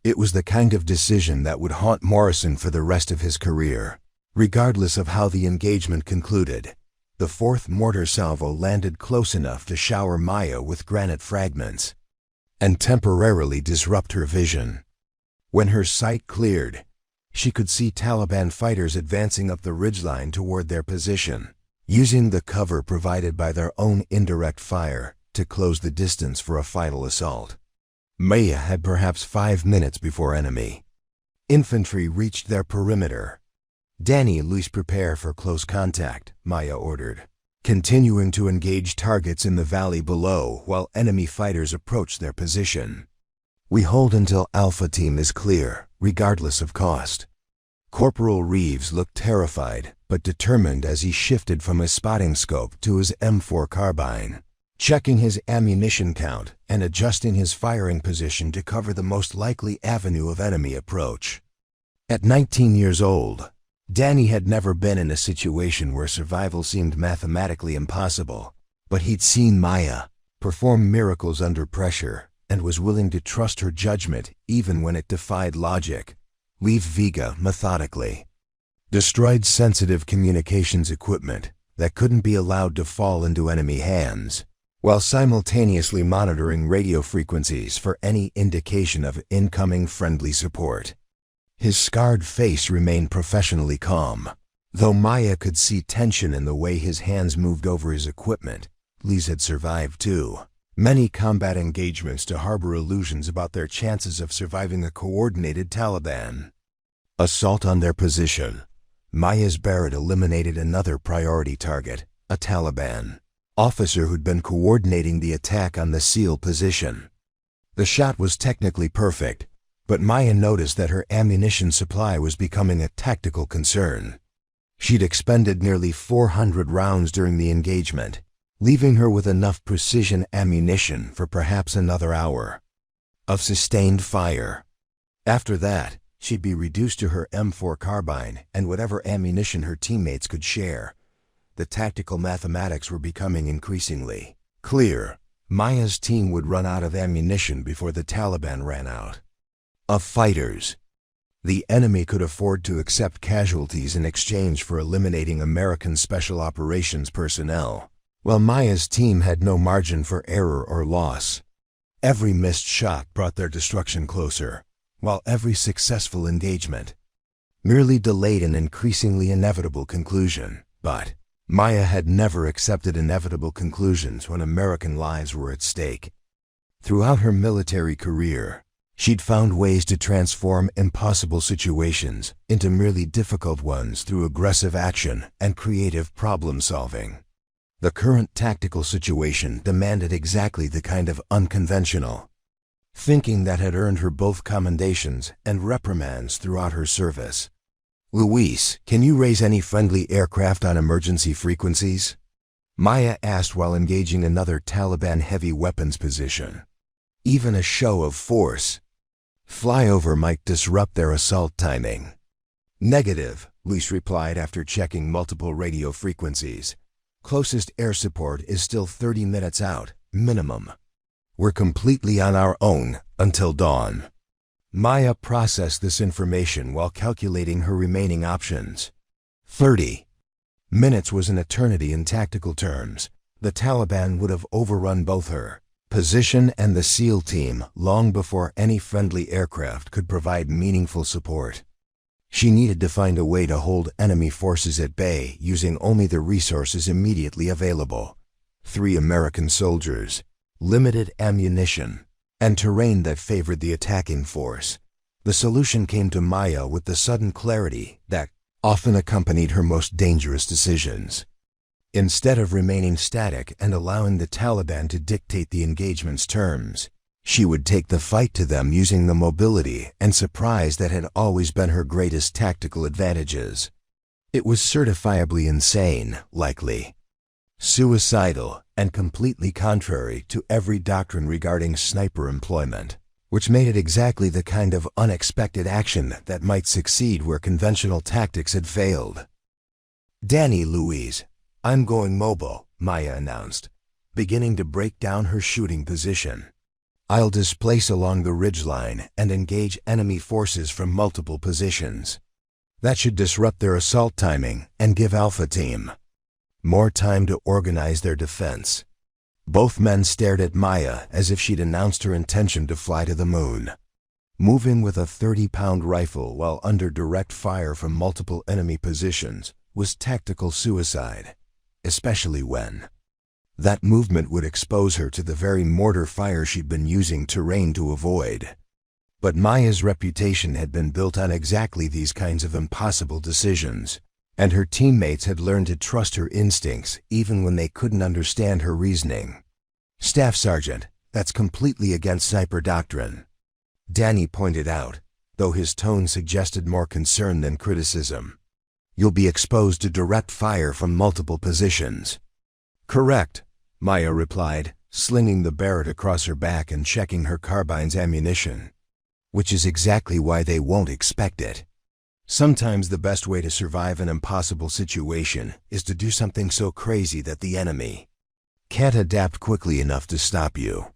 It was the kind of decision that would haunt Morrison for the rest of his career. Regardless of how the engagement concluded, the fourth mortar salvo landed close enough to shower Maya with granite fragments and temporarily disrupt her vision. When her sight cleared, she could see Taliban fighters advancing up the ridgeline toward their position, using the cover provided by their own indirect fire to close the distance for a final assault. Maya had perhaps 5 minutes before enemy infantry reached their perimeter. "Danny, Luis, prepare for close contact," Maya ordered, continuing to engage targets in the valley below while enemy fighters approached their position. "We hold until Alpha team is clear, regardless of cost." Corporal Reeves looked terrified but determined as he shifted from his spotting scope to his M4 carbine, checking his ammunition count and adjusting his firing position to cover the most likely avenue of enemy approach. At 19 years old, Danny had never been in a situation where survival seemed mathematically impossible, but he'd seen Maya perform miracles under pressure and was willing to trust her judgment even when it defied logic. Leave Vega methodically. Destroyed sensitive communications equipment that couldn't be allowed to fall into enemy hands, while simultaneously monitoring radio frequencies for any indication of incoming friendly support. His scarred face remained professionally calm, though Maya could see tension in the way his hands moved over his equipment. Lee's had survived too many combat engagements to harbor illusions about their chances of surviving a coordinated Taliban assault on their position. Maya's Barrett eliminated another priority target, a Taliban officer who'd been coordinating the attack on the SEAL position. The shot was technically perfect, but Maya noticed that her ammunition supply was becoming a tactical concern. She'd expended nearly 400 rounds during the engagement, leaving her with enough precision ammunition for perhaps another hour of sustained fire. After that, she'd be reduced to her M4 carbine and whatever ammunition her teammates could share. The tactical mathematics were becoming increasingly clear. Maya's team would run out of ammunition before the Taliban ran out of fighters. The enemy could afford to accept casualties in exchange for eliminating American Special Operations personnel, while Maya's team had no margin for error or loss. Every missed shot brought their destruction closer, while every successful engagement merely delayed an increasingly inevitable conclusion. But Maya had never accepted inevitable conclusions when American lives were at stake. Throughout her military career, She'd found ways to transform impossible situations into merely difficult ones through aggressive action and creative problem-solving. The current tactical situation demanded exactly the kind of unconventional thinking that had earned her both commendations and reprimands throughout her service. "Luis, can you raise any friendly aircraft on emergency frequencies?" Maya asked while engaging another Taliban heavy weapons position. "Even a show of force flyover might disrupt their assault timing." "Negative," Luis replied after checking multiple radio frequencies. "Closest air support is still 30 minutes out, minimum. We're completely on our own until dawn." Maya processed this information while calculating her remaining options. 30 minutes was an eternity in tactical terms. The Taliban would have overrun both her position and the SEAL team long before any friendly aircraft could provide meaningful support. She needed to find a way to hold enemy forces at bay using only the resources immediately available: 3 American soldiers, limited ammunition, and terrain that favored the attacking force. The solution came to Maya with the sudden clarity that often accompanied her most dangerous decisions. Instead of remaining static and allowing the Taliban to dictate the engagement's terms, she would take the fight to them using the mobility and surprise that had always been her greatest tactical advantages. It was certifiably insane, likely suicidal, and completely contrary to every doctrine regarding sniper employment, which made it exactly the kind of unexpected action that might succeed where conventional tactics had failed. "Danny, Louise, I'm going mobile," Maya announced, beginning to break down her shooting position. "I'll displace along the ridgeline and engage enemy forces from multiple positions. That should disrupt their assault timing and give Alpha Team more time to organize their defense." Both men stared at Maya as if she'd announced her intention to fly to the moon. Moving with a 30-pound rifle while under direct fire from multiple enemy positions was tactical suicide, especially when that movement would expose her to the very mortar fire she'd been using terrain to avoid. But Maya's reputation had been built on exactly these kinds of impossible decisions, and her teammates had learned to trust her instincts even when they couldn't understand her reasoning. "Staff Sergeant, that's completely against sniper doctrine," Danny pointed out, though his tone suggested more concern than criticism. "You'll be exposed to direct fire from multiple positions." "Correct," Maya replied, slinging the Barrett across her back and checking her carbine's ammunition. "Which is exactly why they won't expect it. Sometimes the best way to survive an impossible situation is to do something so crazy that the enemy can't adapt quickly enough to stop you."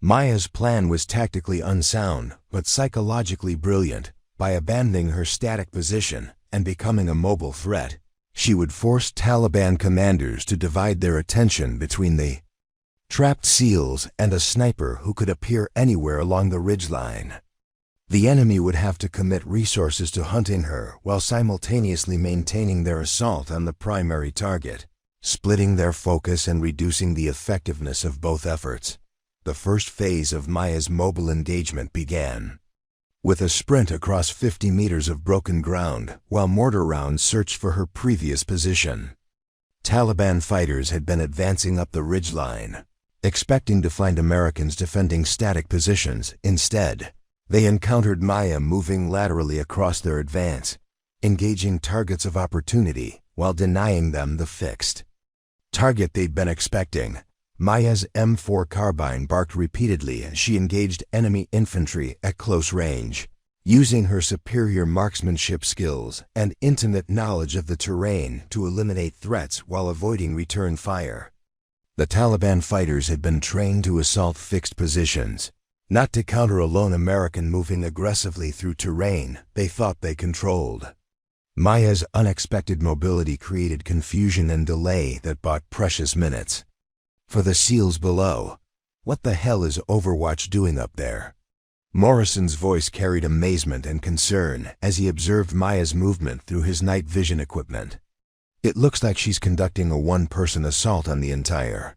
Maya's plan was tactically unsound, but psychologically brilliant. By abandoning her static position and becoming a mobile threat, she would force Taliban commanders to divide their attention between the trapped SEALs and a sniper who could appear anywhere along the ridgeline. The enemy would have to commit resources to hunting her while simultaneously maintaining their assault on the primary target, splitting their focus and reducing the effectiveness of both efforts. The first phase of Maya's mobile engagement began with a sprint across 50 meters of broken ground while mortar rounds searched for her previous position. Taliban fighters had been advancing up the ridgeline, expecting to find Americans defending static positions. Instead, they encountered Maya moving laterally across their advance, engaging targets of opportunity while denying them the fixed target they'd been expecting. Maya's M4 carbine barked repeatedly as she engaged enemy infantry at close range, using her superior marksmanship skills and intimate knowledge of the terrain to eliminate threats while avoiding return fire. The Taliban fighters had been trained to assault fixed positions, not to counter a lone American moving aggressively through terrain they thought they controlled. Maya's unexpected mobility created confusion and delay that bought precious minutes. For the SEALs below, "What the hell is Overwatch doing up there?" Morrison's voice carried amazement and concern as he observed Maya's movement through his night vision equipment. "It looks like she's conducting a one-person assault on the entire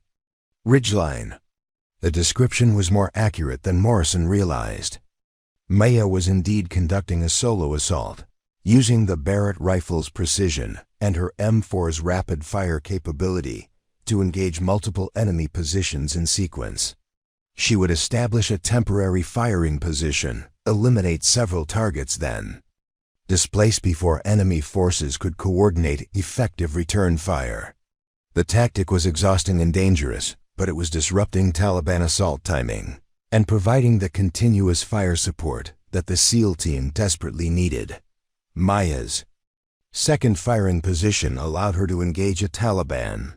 ridgeline." The description was more accurate than Morrison realized. Maya was indeed conducting a solo assault, using the Barrett rifle's precision and her M4's rapid-fire capability to engage multiple enemy positions in sequence. She would establish a temporary firing position, eliminate several targets, then displace before enemy forces could coordinate effective return fire. The tactic was exhausting and dangerous, but it was disrupting Taliban assault timing and providing the continuous fire support that the SEAL team desperately needed. Maya's second firing position allowed her to engage a Taliban